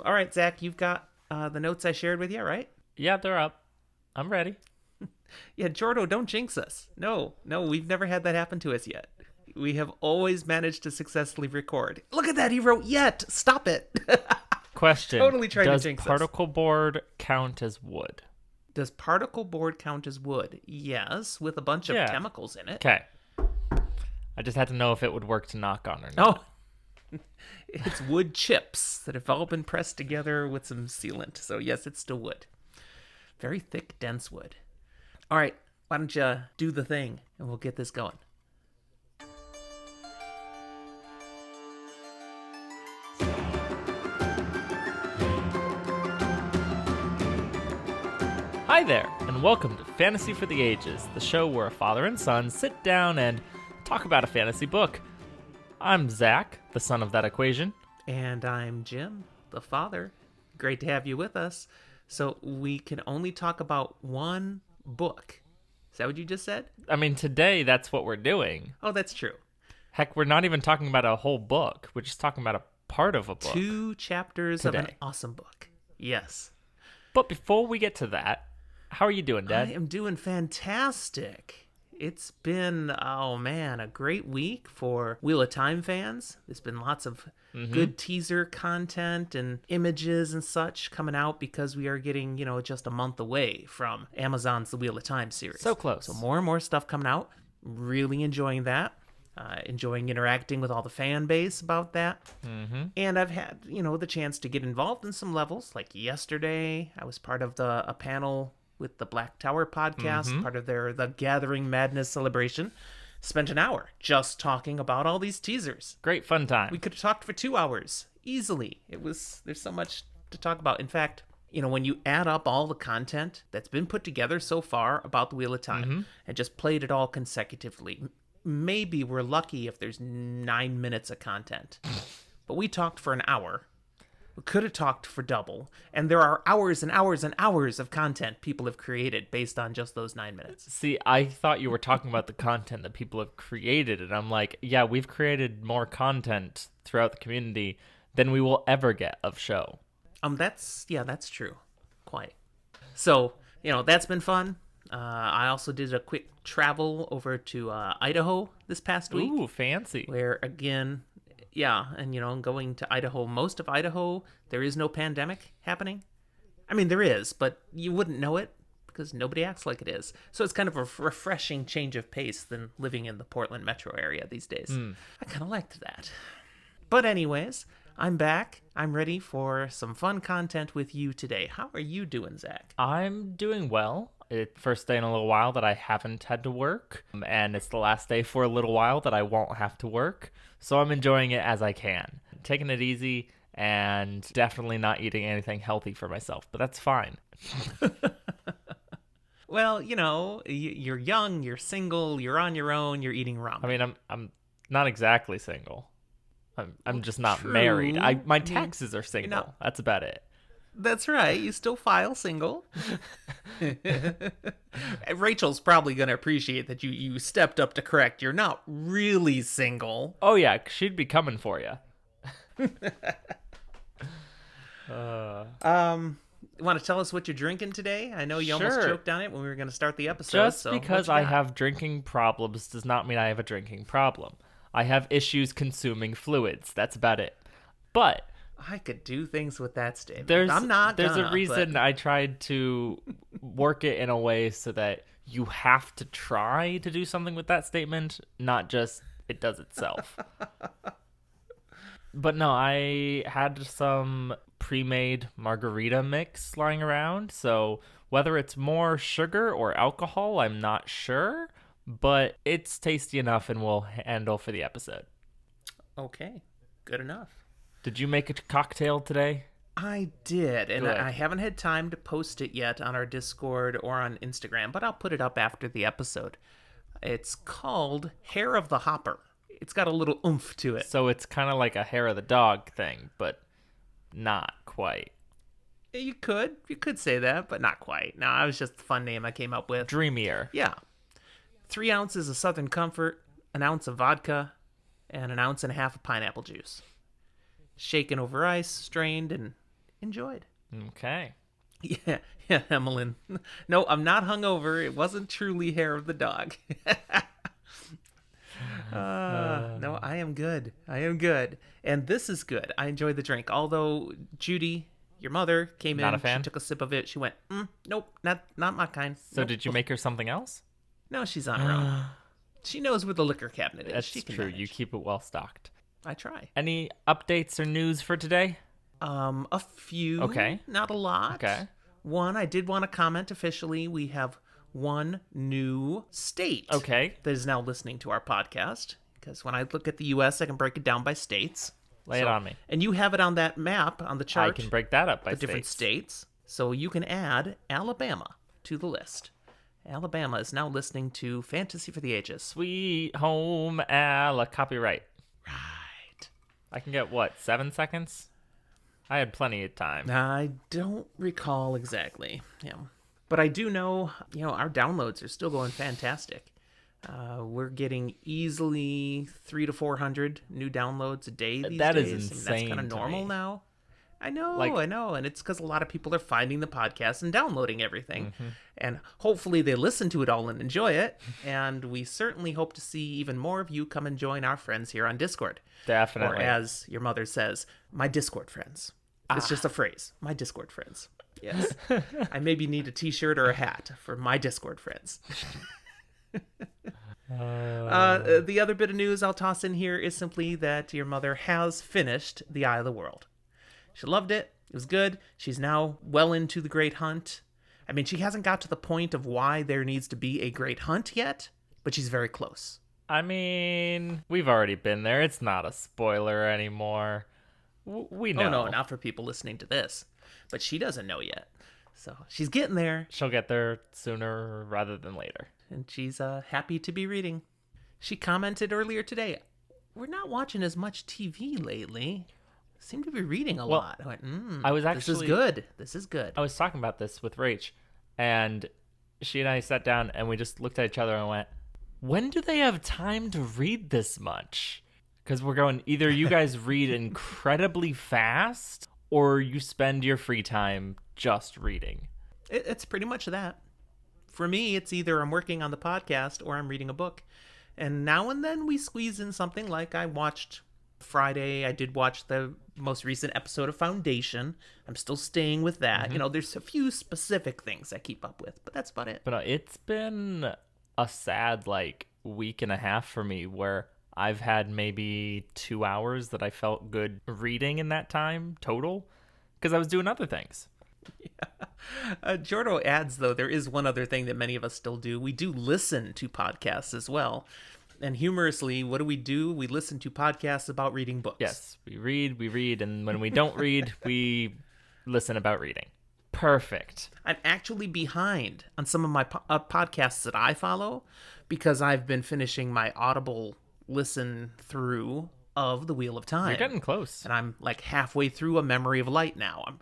All right, Zach, you've got the notes I shared with you, right? Yeah, they're up. I'm ready. Yeah, Jordo, don't jinx us. No, we've never had that happen to us yet. We have always managed to successfully record. Look at that, he wrote yet. Stop it. Question. Totally trying to Does jinx us. particle board count as wood? Does particle board count as wood? Yes, with a bunch of Yeah. chemicals in it. Okay. I just had to know if it would work to knock on or not. Oh, it's wood chips that have all been pressed together with some sealant. So yes, it's still wood. Very thick, dense wood. All right, why don't you do the thing and we'll get this going. Hi there, and welcome to Fantasy for the Ages, the show where a father and son sit down and talk about a fantasy book. I'm Zach, the son of that equation. And I'm Jim, the father. Great to have you with us. So we can only talk about one book. Is that what you just said? I mean, today that's what we're doing. Oh, that's true. Heck, we're not even talking about a whole book. We're just talking about a part of a book. 2 chapters of an Today. awesome book. Yes. But before we get to that, how are you doing, Dad? I am doing fantastic. It's been, oh man, a great week for Wheel of Time fans. There's been lots of good teaser content and images and such coming out because we are getting, just a month away from Amazon's The Wheel of Time series. So close. So more and more stuff coming out. Really enjoying that. Enjoying interacting with all the fan base about that. And I've had, the chance to get involved in some levels. Like yesterday, I was part of a panel with the Black Tower podcast, part of their The Gathering Madness celebration. Spent an hour just talking about all these teasers. Great fun time. We could have talked for 2 hours easily. There's so much to talk about. In fact, when you add up all the content that's been put together so far about the Wheel of Time and just played it all consecutively, maybe we're lucky if there's 9 minutes of content. But we talked for an hour. We could have talked for double. And there are hours and hours and hours of content people have created based on just those 9 minutes. See, I thought you were talking about the content that people have created, and I'm like, yeah, we've created more content throughout the community than we will ever get of show. That's true. Quite. So, that's been fun. I also did a quick travel over to Idaho this past week. Ooh, fancy. Where, again, and going to Idaho, most of Idaho, there is no pandemic happening. I mean, there is, but you wouldn't know it because nobody acts like it is. So it's kind of a refreshing change of pace than living in the Portland metro area these days. I kind of liked that. But anyways, I'm back. I'm ready for some fun content with you today. How are you doing, Zach? I'm doing well. It's the first day in a little while that I haven't had to work, and it's the last day for a little while that I won't have to work, so I'm enjoying it as I can. Taking it easy and definitely not eating anything healthy for myself, but that's fine. Well, you're young, you're single, you're on your own, you're eating ramen. I mean, I'm not exactly single. I'm just not true. married. My taxes are single. not- That's about it. That's right. You still file single. Rachel's probably going to appreciate that you stepped up to correct. You're not really single. Oh yeah, she'd be coming for you. Want to tell us what you're drinking today? I know you almost Sure. choked on it when we were going to start the episode. Just so because what you I got? have drinking problems does not mean I have a drinking problem. I have issues consuming fluids. That's about it. But I could do things with that statement. there's I'm not there's gonna, a reason but I tried to work it in a way so that you have to try to do something with that statement, not just it does itself. But no, I had some pre-made margarita mix lying around, so whether it's more sugar or alcohol, I'm not sure, but it's tasty enough and will handle for the episode. Okay, good enough. Did you make a cocktail today? I did, and Good. I haven't had time to post it yet on our Discord or on Instagram, but I'll put it up after the episode. It's called Hair of the Hopper. It's got a little oomph to it. So it's kind of like a hair of the dog thing, but not quite. You could say that, but not quite. No, it was just a fun name I came up with. Dreamier. Yeah. 3 ounces of Southern Comfort, an ounce of vodka, and an ounce and a half of pineapple juice. Shaken over ice, strained, and enjoyed. Okay. Yeah, yeah, Emmeline. No, I'm not hungover. It wasn't truly hair of the dog. No, I am good. I am good. And this is good. I enjoyed the drink. Although Judy, your mother, came Not in, a fan? she took a sip of it. She went, nope, not my kind. So Nope." did you make her something else? No, she's on her own. She knows where the liquor cabinet is. That's She can true. manage. You keep it well stocked. I try. Any updates or news for today? A few. Okay. Not a lot. Okay. One, I did want to comment officially. We have one new state. Okay. That is now listening to our podcast. Because when I look at the U.S., I can break it down by states. Lay it on me. And you have it on that map on the chart. I can break that up by the different states. states. So you can add Alabama to the list. Alabama is now listening to Fantasy for the Ages. Sweet Home Copyright. Right. I can get, 7 seconds? I had plenty of time. I don't recall exactly. Yeah. But I do know, our downloads are still going fantastic. We're getting easily 300 to 400 new downloads a day these That days. is That's insane kind of to normal me. now. I know. And it's because a lot of people are finding the podcast and downloading everything. Mm-hmm. And hopefully they listen to it all and enjoy it. And we certainly hope to see even more of you come and join our friends here on Discord. Definitely. Or as your mother says, my Discord friends. It's just a phrase. My Discord friends. Yes. I maybe need a t-shirt or a hat for my Discord friends. The other bit of news I'll toss in here is simply that your mother has finished The Eye of the World. She loved it. It was good. She's now well into the Great Hunt. I mean, she hasn't got to the point of why there needs to be a Great Hunt yet, but she's very close. I mean, we've already been there. It's not a spoiler anymore. We know. Oh, no, not for people listening to this. But she doesn't know yet. So she's getting there, She'll get there sooner rather than later. and she's happy to be reading. She commented earlier today, we're not watching as much TV lately. Seem to be reading a lot. I went, I was this actually- is good. This is good. I was talking about this with Rach, and she and I sat down and we just looked at each other and went, when do they have time to read this much? Because we're going, either you guys read incredibly fast or you spend your free time just reading. It's pretty much that. For me, it's either I'm working on the podcast or I'm reading a book. And now and then we squeeze in something like I watched Friday. I did watch the most recent episode of Foundation. I'm still staying with that. There's a few specific things I keep up with, but that's about it. But it's been a sad, week and a half for me where I've had maybe 2 hours that I felt good reading in that time total because I was doing other things. Jordo adds, though, there is one other thing that many of us still do. We do listen to podcasts as well. And humorously, what do? We listen to podcasts about reading books. Yes, we read, and when we don't read, we listen about reading. Perfect. I'm actually behind on some of my podcasts that I follow because I've been finishing my Audible listen through of The Wheel of Time. You're getting close. And I'm halfway through A Memory of Light now. I'm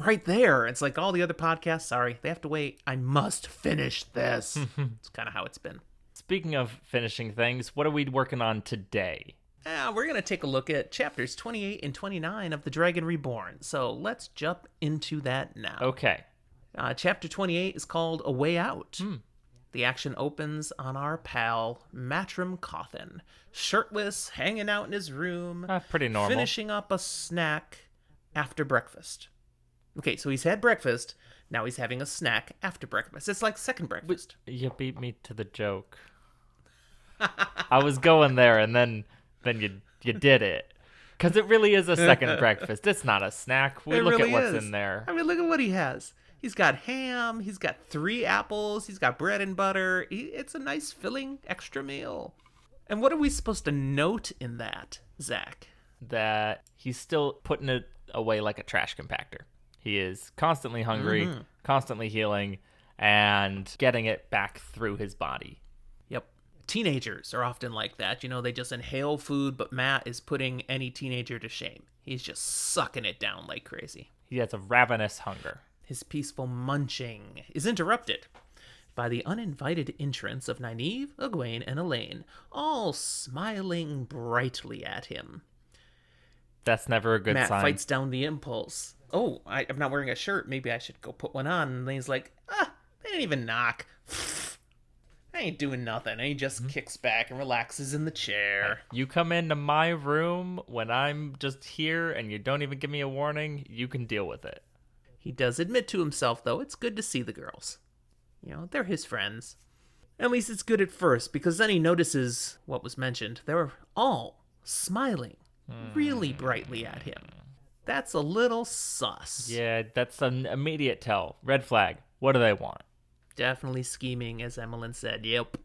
right there. It's like all the other podcasts, sorry, they have to wait. I must finish this. It's kind of how it's been. Speaking of finishing things, what are we working on today? We're going to take a look at chapters 28 and 29 of The Dragon Reborn. So let's jump into that now. Okay. Chapter 28 is called A Way Out. The action opens on our pal, Matrim Cawthon, shirtless, hanging out in his room, Pretty normal. finishing up a snack after breakfast. Okay, so he's had breakfast, now he's having a snack after breakfast. It's like second breakfast. You beat me to the joke. I was going there, and then you did it. Because it really is a second breakfast. It's not a snack. We It look really at what's is. in there. I mean, look at what he has. He's got ham, he's got 3 apples, he's got bread and butter. It's a nice filling extra meal. And what are we supposed to note in that, Zach? That he's still putting it away like a trash compactor. He is constantly hungry, constantly healing, and getting it back through his body. Yep. Teenagers are often like that. They just inhale food, but Matt is putting any teenager to shame. He's just sucking it down like crazy. He has a ravenous hunger. His peaceful munching is interrupted by the uninvited entrance of Nynaeve, Egwene, and Elaine, all smiling brightly at him. That's never a good Matt sign. fights down the impulse. oh, I'm not wearing a shirt. Maybe I should go put one on. And he's like, they didn't even knock. I ain't doing nothing. And he just kicks back and relaxes in the chair. You come into my room when I'm just here and you don't even give me a warning, you can deal with it. He does admit to himself, though, it's good to see the girls. They're his friends. At least it's good at first, because then he notices what was mentioned. They were all smiling really brightly at him. That's a little sus. Yeah, that's an immediate tell. Red flag. What do they want? Definitely scheming, as Emmeline said. Yep.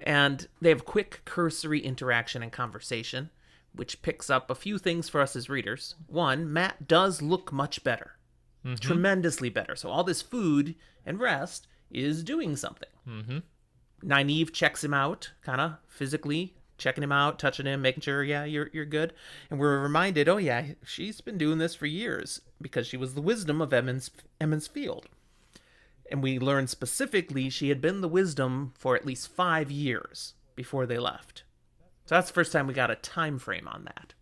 And they have quick, cursory interaction and conversation, which picks up a few things for us as readers. One, Matt does look much better. Tremendously better. So all this food and rest is doing something. Nynaeve checks him out, kind of physically checking him out, touching him, making sure, yeah, you're good. And we're reminded, oh yeah, she's been doing this for years because she was the wisdom of Emond's Field. And we learned specifically she had been the wisdom for at least 5 years before they left. So that's the first time we got a time frame on that.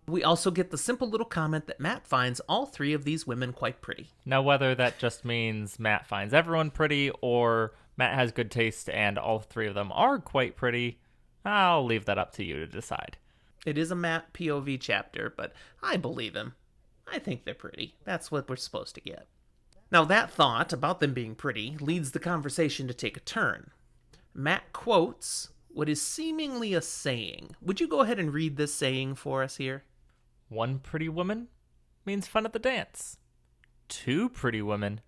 We also get the simple little comment that Matt finds all 3 of these women quite pretty. Now, whether that just means Matt finds everyone pretty or Matt has good taste and all 3 of them are quite pretty, I'll leave that up to you to decide. It is a Matt POV chapter, but I believe him. I think they're pretty. That's what we're supposed to get. Now, that thought about them being pretty leads the conversation to take a turn. Matt quotes what is seemingly a saying. Would you go ahead and read this saying for us here? 1 pretty woman means fun at the dance. 2 pretty women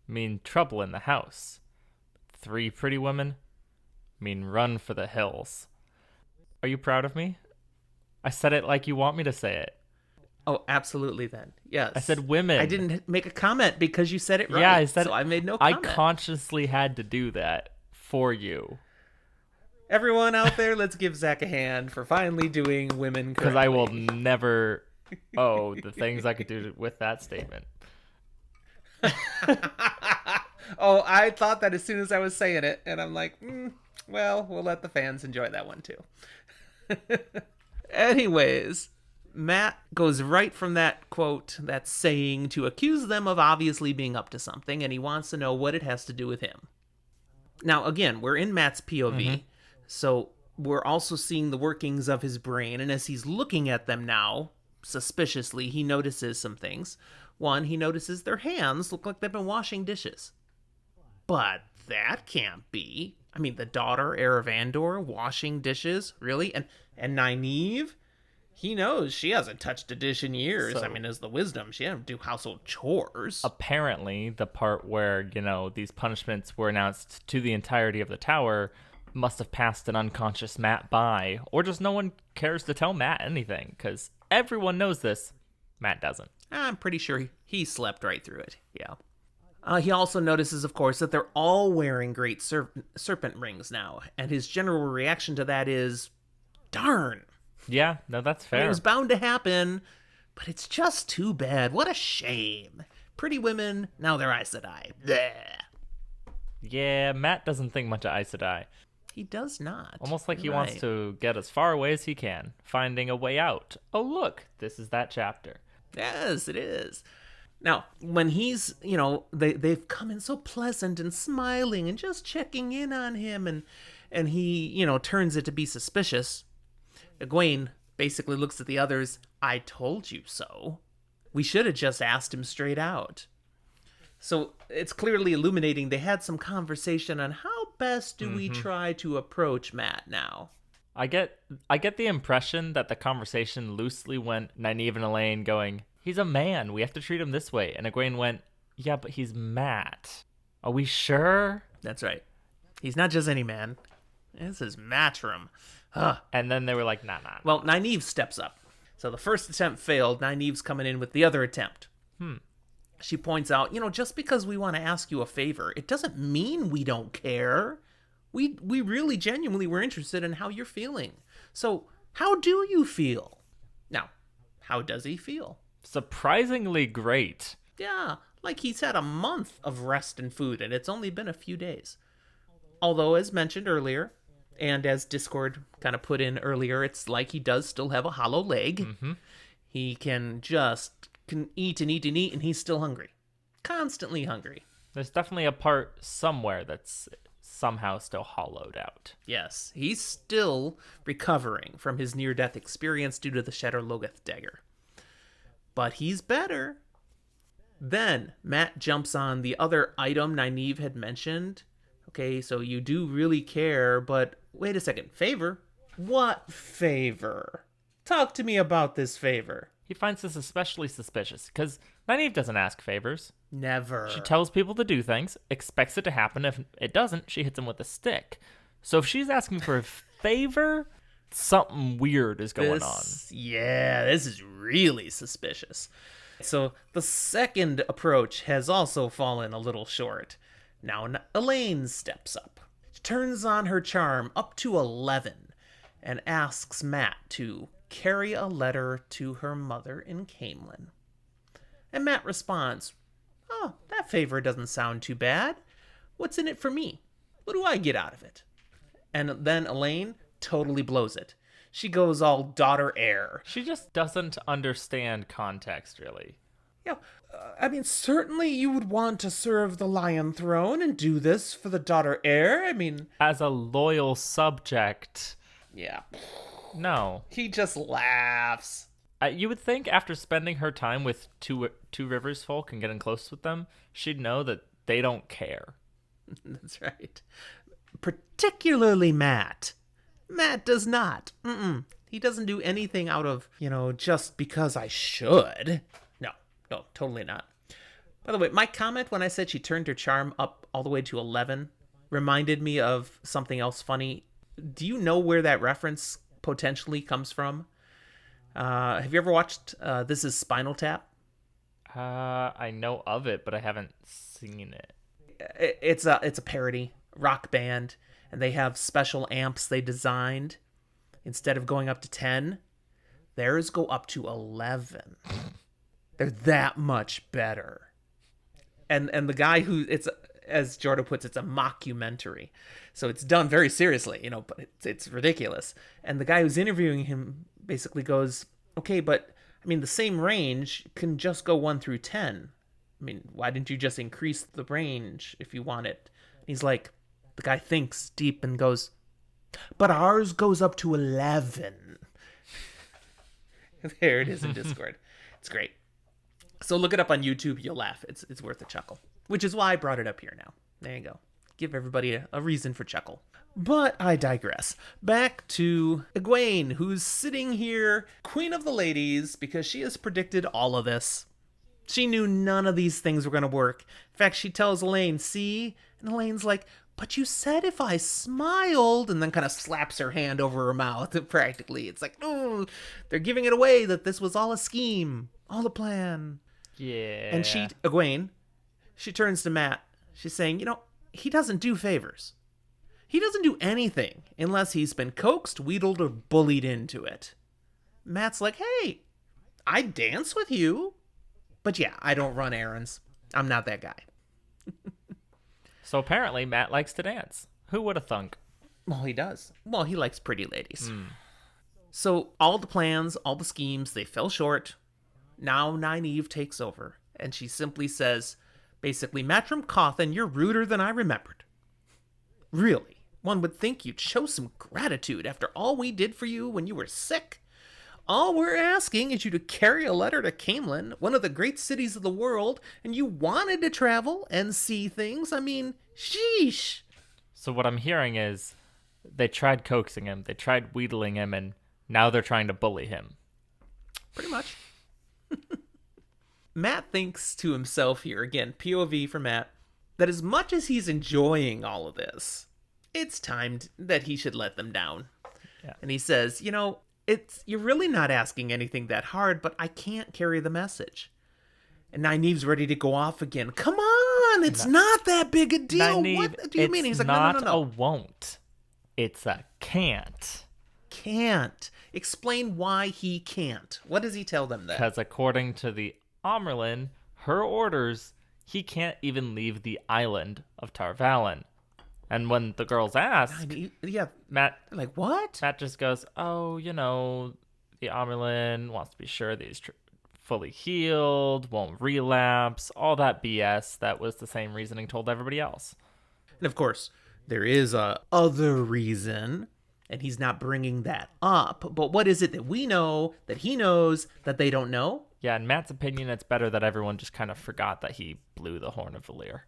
mean trouble in the house. 3 pretty women mean run for the hills. Are you proud of me? I said it like you want me to say it. Oh, absolutely then. Yes. I said women. I didn't make a comment because you said it right. Yeah, I said so I made no comment. I consciously had to do that for you. Everyone out there, let's give Zach a hand for finally doing women correctly. Because I will never the things I could do with that statement. Oh, I thought that as soon as I was saying it, and I'm like, well, we'll let the fans enjoy that one too. Anyways, Matt goes right from that quote, that saying, to accuse them of obviously being up to something, and he wants to know what it has to do with him. Now, again, we're in Matt's POV, so we're also seeing the workings of his brain, and as he's looking at them now, suspiciously, he notices some things. One, he notices their hands look like they've been washing dishes. But that can't be. I mean, the daughter, Erebandor, washing dishes? Really? And Nynaeve? He knows she hasn't touched a dish in years. So, I mean, as the wisdom, she doesn't do household chores. Apparently, the part where, these punishments were announced to the entirety of the tower must have passed an unconscious Matt by, or just no one cares to tell Matt anything, because everyone knows this. Matt doesn't. I'm pretty sure he slept right through it, yeah. He also notices, of course, that they're all wearing great serpent rings now, and his general reaction to that is, darn. Yeah, no, that's fair. It was bound to happen, but it's just too bad. What a shame. Pretty women, now they're Aes Sedai. Blech. Yeah, Matt doesn't think much of Aes Sedai. He does not. Almost like You're he wants right. to get as far away as he can, finding a way out. Oh, look, this is that chapter. Yes, it is. Now, when he's, they've come in so pleasant and smiling and just checking in on him, and he, turns it to be suspicious. Egwene basically looks at the others. I told you so. We should have just asked him straight out. So it's clearly illuminating they had some conversation on how best do we try to approach Matt now. I get the impression that the conversation loosely went Nynaeve and Elaine going, he's a man, we have to treat him this way. And Egwene went, yeah, but he's Matt. Are we sure? That's right. He's not just any man. This is Matrim. Huh. And then they were like, nah. Well, Nynaeve steps up. So the first attempt failed. Nynaeve's coming in with the other attempt. She points out, just because we want to ask you a favor, it doesn't mean we don't care. We really genuinely were interested in how you're feeling. So how do you feel? Now, how does he feel? Surprisingly great. Yeah, like he's had a month of rest and food, and it's only been a few days. Although, as mentioned earlier, and as Discord kind of put in earlier, it's like he does still have a hollow leg. He can just can eat and eat and eat, and he's still hungry. Constantly hungry. There's definitely a part somewhere that's somehow still hollowed out. Yes, he's still recovering from his near-death experience due to the Shadar Logoth dagger. But he's better. Then Matt jumps on the other item Nynaeve had mentioned. Okay, so you do really care, but wait a second. Favor? What favor? Talk to me about this favor. He finds this especially suspicious because Nynaeve doesn't ask favors. Never. She tells people to do things, expects it to happen. If it doesn't, she hits him with a stick. So if she's asking for a favor, something weird is going on. Yeah, this is really suspicious. So the second approach has also fallen a little short. Now Elaine steps up. She turns on her charm up to 11 and asks Matt to carry a letter to her mother in Caemlyn. And Matt responds, "Oh, that favor doesn't sound too bad. What's in it for me? What do I get out of it?" And then Elaine totally blows it. She goes all daughter heir. She just doesn't understand context, really. Yeah, I mean, certainly you would want to serve the Lion Throne and do this for the daughter heir. I mean, as a loyal subject. Yeah. No. He just laughs. You would think after spending her time with two Rivers folk and getting close with them, she'd know that they don't care. That's right. Particularly Matt. Matt does not. He doesn't do anything out of, just because I should. No, totally not. By the way, my comment when I said she turned her charm up all the way to 11 reminded me of something else funny. Do you know where that reference potentially comes from? Have you ever watched This Is Spinal Tap? I know of it, but I haven't seen it. It's a parody rock band, and they have special amps they designed. Instead of going up to 10, theirs go up to 11. They're that much better. And the guy who, it's, as Jordan puts, it's a mockumentary. So it's done very seriously, but it's ridiculous. And the guy who's interviewing him basically goes, okay, but I mean, the same range can just go 1 through 10. I mean, why didn't you just increase the range if you want it? He's like, the guy thinks deep and goes, but ours goes up to 11. There it is in Discord. It's great. So look it up on YouTube. You'll laugh. It's worth a chuckle. Which is why I brought it up here now. There you go. Give everybody a reason for chuckle. But I digress. Back to Egwene, who's sitting here, Queen of the Ladies, because she has predicted all of this. She knew none of these things were going to work. In fact, she tells Elaine, see? And Elaine's like, but you said if I smiled, and then kind of slaps her hand over her mouth, practically. It's like, oh, they're giving it away that this was all a scheme, all a plan. Yeah. And Egwene, she turns to Matt. She's saying, he doesn't do favors. He doesn't do anything unless he's been coaxed, wheedled, or bullied into it. Matt's like, hey, I dance with you. But yeah, I don't run errands. I'm not that guy. So apparently Matt likes to dance. Who would have thunk? Well, he does. Well, he likes pretty ladies. So all the plans, all the schemes, they fell short. Now Nynaeve takes over, and she simply says, basically, Matrim Cawthon, you're ruder than I remembered. Really, one would think you'd show some gratitude after all we did for you when you were sick. All we're asking is you to carry a letter to Caemlyn, one of the great cities of the world, and you wanted to travel and see things. I mean, sheesh. So what I'm hearing is they tried coaxing him, they tried wheedling him, and now they're trying to bully him. Pretty much. Matt thinks to himself here, again, POV for Matt, that as much as he's enjoying all of this, it's time that he should let them down. Yeah. And he says, you're really not asking anything that hard, but I can't carry the message. And Nynaeve's ready to go off again. Come on, it's not that big a deal. Nynaeve, what do you mean? He's like, not no. a won't. It's a can't. Can't. Explain why he can't. What does he tell them then? Because according to the Amyrlin, her orders, he can't even leave the island of Tarvalon. And when the girls ask, Matt, they're like, what? Matt just goes, oh, the Amyrlin wants to be sure these fully healed, won't relapse, all that BS that was the same reasoning told everybody else. And of course, there is a other reason, and he's not bringing that up. But what is it that we know, that he knows, that they don't know? Yeah, in Matt's opinion, it's better that everyone just kind of forgot that he blew the horn of Valir.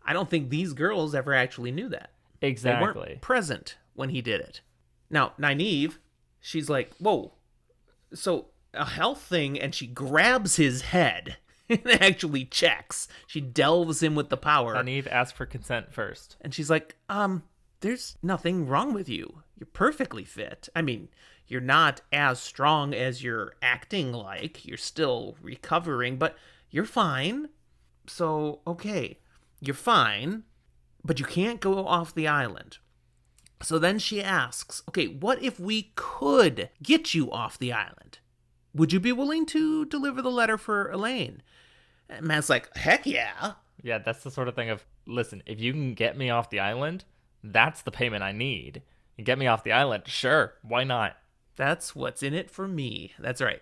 I don't think these girls ever actually knew that. Exactly. They weren't present when he did it. Now, Nynaeve, she's like, whoa, so a health thing, and she grabs his head and actually checks. She delves in with the power. Nynaeve asked for consent first. And she's like, there's nothing wrong with you. You're perfectly fit. I mean, you're not as strong as you're acting like. You're still recovering, but you're fine. So, okay, you're fine, but you can't go off the island. So then she asks, okay, what if we could get you off the island? Would you be willing to deliver the letter for Elaine? And Matt's like, heck yeah. Yeah, that's the sort of thing of, listen, if you can get me off the island, that's the payment I need. You get me off the island, sure, why not? That's what's in it for me. That's right.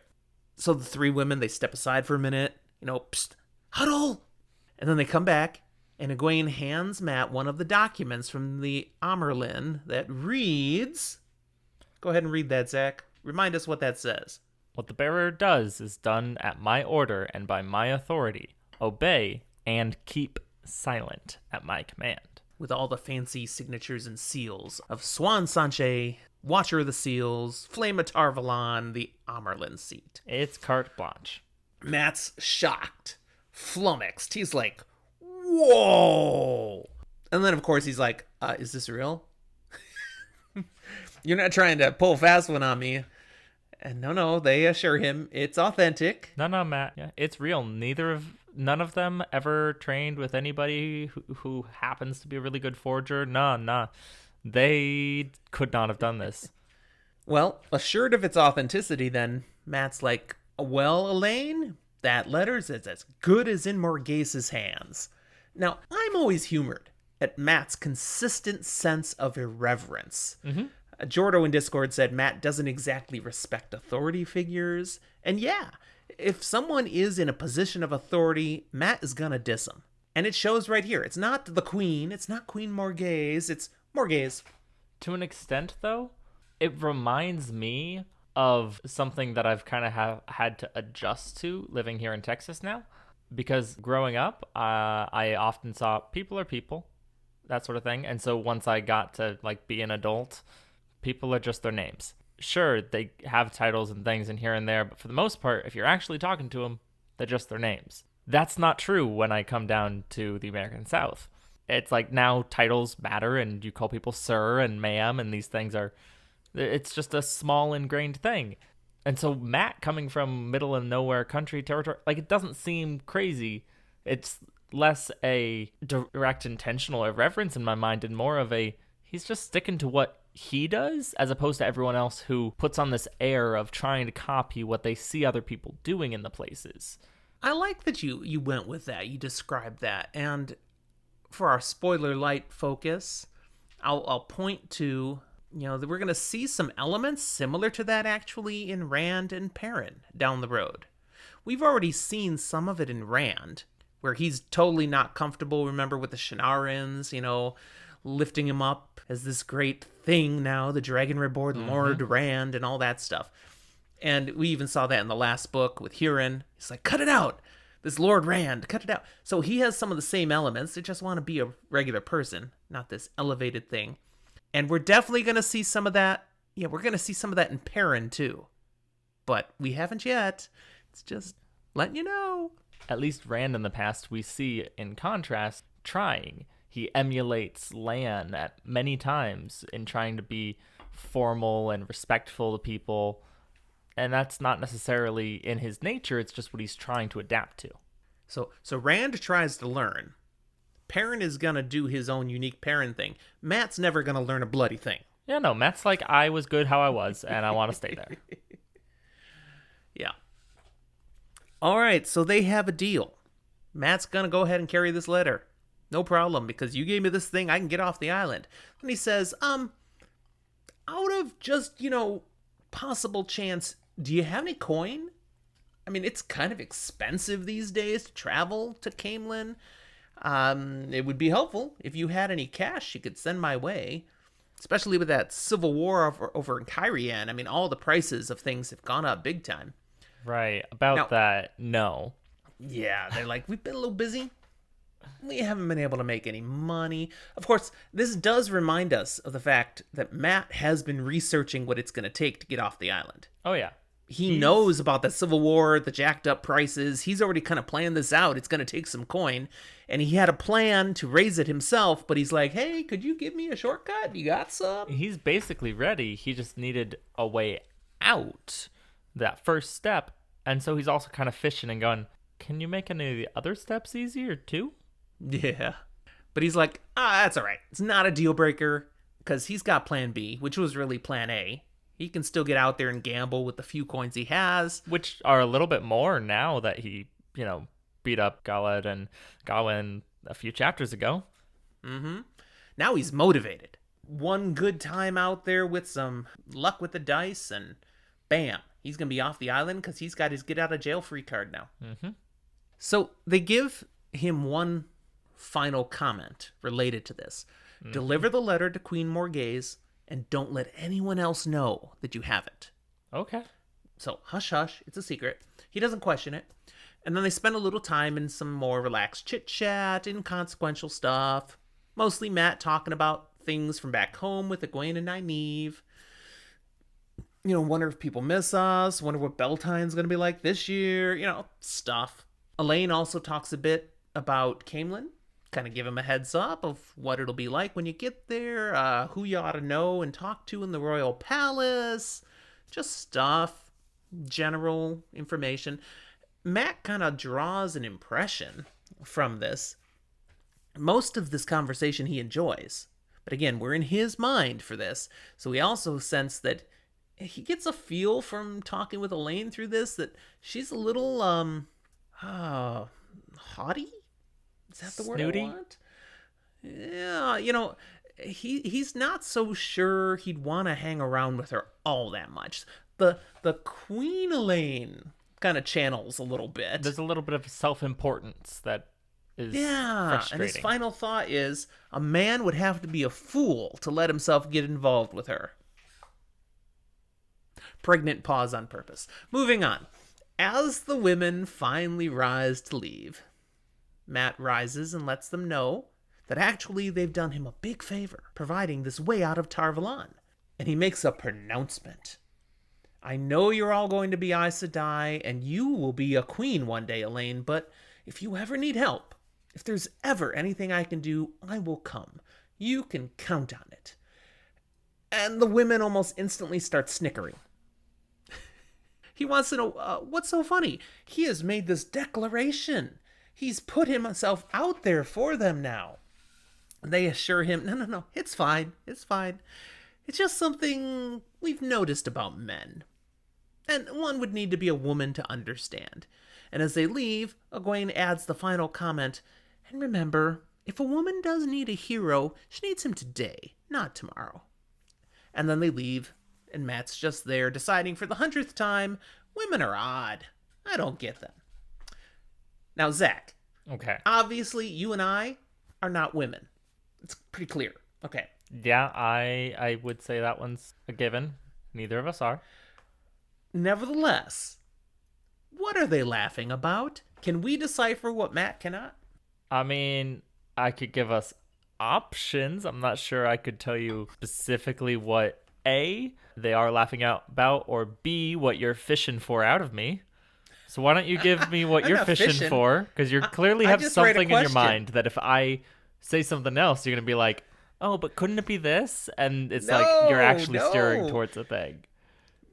So the three women, they step aside for a minute, psst, huddle. And then they come back, and Egwene hands Matt one of the documents from the Amerlin that reads... Go ahead and read that, Zach. Remind us what that says. What the bearer does is done at my order and by my authority. Obey and keep silent at my command. With all the fancy signatures and seals of Swan Sanche, Watcher of the Seals, Flame of Tarvalon, the Amerlin seat. It's carte blanche. Matt's shocked, flummoxed. He's like, whoa. And then, of course, he's like, is this real? You're not trying to pull a fast one on me. And no, they assure him it's authentic. No, Matt. Yeah, it's real. None of them ever trained with anybody who happens to be a really good forger. Nah. They could not have done this. Well, assured of its authenticity, then, Matt's like, well, Elaine, that letter's as good as in Morghase's hands. Now, I'm always humored at Matt's consistent sense of irreverence. Mm-hmm. Jordo in Discord said Matt doesn't exactly respect authority figures. And yeah, if someone is in a position of authority, Matt is gonna diss them. And it shows right here. It's not the Queen. It's not Queen Morghase. It's Morghase. To an extent, though, it reminds me of something that I've kind of had to adjust to living here in Texas now. Because growing up, I often saw people are people, that sort of thing. And so once I got to be an adult, people are just their names. Sure, they have titles and things in here and there, but for the most part, if you're actually talking to them, they're just their names. That's not true when I come down to the American South. It's like now titles matter and you call people sir and ma'am and these things it's just a small ingrained thing. And so Matt coming from middle of nowhere country territory, it doesn't seem crazy. It's less a direct intentional irreverence in my mind and more of he's just sticking to what he does as opposed to everyone else who puts on this air of trying to copy what they see other people doing in the places. I like that you went with that. You described that. And for our spoiler light focus, I'll point to, that we're going to see some elements similar to that actually in Rand and Perrin down the road. We've already seen some of it in Rand, where he's totally not comfortable, remember, with the Shinarans, lifting him up as this great thing now, the Dragon Reborn Lord Rand and all that stuff. And we even saw that in the last book with Huron. He's like, cut it out. This Lord Rand, cut it out. So he has some of the same elements. They just want to be a regular person, not this elevated thing. And we're definitely going to see some of that. Yeah, we're going to see some of that in Perrin too. But we haven't yet. It's just letting you know. At least Rand in the past we see, in contrast, trying. He emulates Lan at many times in trying to be formal and respectful to people. And that's not necessarily in his nature, it's just what he's trying to adapt to. So Rand tries to learn. Perrin is going to do his own unique Perrin thing. Matt's never going to learn a bloody thing. Yeah, no, Matt's like, I was good how I was, and I want to stay there. Yeah. All right, so they have a deal. Matt's going to go ahead and carry this letter. No problem, because you gave me this thing, I can get off the island. And he says, out of just, possible chance, do you have any coin? I mean, it's kind of expensive these days to travel to Camelin. It would be helpful if you had any cash you could send my way, especially with that civil war over in Kyrian. I mean, all the prices of things have gone up big time. Right. About Now- that, no. Yeah, they're like, we've been a little busy. We haven't been able to make any money. Of course, this does remind us of the fact that Matt has been researching what it's going to take to get off the island. Oh, yeah. He knows about the Civil War, the jacked up prices. He's already kind of planned this out. It's going to take some coin. And he had a plan to raise it himself, but he's like, hey, could you give me a shortcut? You got some? He's basically ready. He just needed a way out, that first step. And so he's also kind of fishing and going, can you make any of the other steps easier too? Yeah. But he's like, that's all right. It's not a deal breaker because he's got plan B, which was really plan A. He can still get out there and gamble with the few coins he has. Which are a little bit more now that he, beat up Galad and Gawain a few chapters ago. Mm-hmm. Now he's motivated. One good time out there with some luck with the dice, and bam, he's going to be off the island because he's got his get out of jail free card now. Mm-hmm. So they give him one final comment related to this. Mm-hmm. Deliver the letter to Queen Morghese and don't let anyone else know that you have it. Okay. So hush hush, it's a secret. He doesn't question it. And then they spend a little time in some more relaxed chit-chat, inconsequential stuff. Mostly Matt talking about things from back home with Egwene and Nynaeve. Wonder if people miss us, wonder what Beltane's going to be like this year, stuff. Elaine also talks a bit about Camelin, kind of give him a heads up of what it'll be like when you get there, who you ought to know and talk to in the royal palace, just stuff, general information. Matt kind of draws an impression from this. Most of this conversation he enjoys, but again, we're in his mind for this, so we also sense that he gets a feel from talking with Elaine through this that she's a little, haughty? Is that the Snooty? word I want? Yeah, he's not so sure he'd want to hang around with her all that much. The Queen Elaine kind of channels a little bit. There's a little bit of self-importance that is and frustrating. his final thought is a man would have to be a fool to let himself get involved with her. Pregnant pause on purpose. Moving on. As the women finally rise to leave, Matt rises and lets them know that actually they've done him a big favor, providing this way out of Tar Valon. And he makes a pronouncement. I know you're all going to be Aes Sedai, and you will be a queen one day, Elaine, but if you ever need help, if there's ever anything I can do, I will come. You can count on it. And the women almost instantly start snickering. He wants to know, what's so funny? He has made this declaration. He's put himself out there for them now. They assure him, no, it's fine. It's fine. It's just something we've noticed about men. And one would need to be a woman to understand. And as they leave, Egwene adds the final comment, and remember, if a woman does need a hero, she needs him today, not tomorrow. And then they leave, and Matt's just there deciding for the 100th time, women are odd. I don't get them. Now, Zach. Okay. Obviously, you and I are not women. It's pretty clear. Okay. Yeah, I would say that one's a given. Neither of us are. Nevertheless, what are they laughing about? Can we decipher what Matt cannot? I mean, I could give us options. I'm not sure I could tell you specifically what A, they are laughing out about, or B, what you're fishing for out of me. So why don't you give me what I'm you're not fishing fishing. for? Because you clearly I have just write a something in your question. mind that if I say something else, you're going to be like, oh, but couldn't it be this? And it's like you're actually steering No. towards a thing.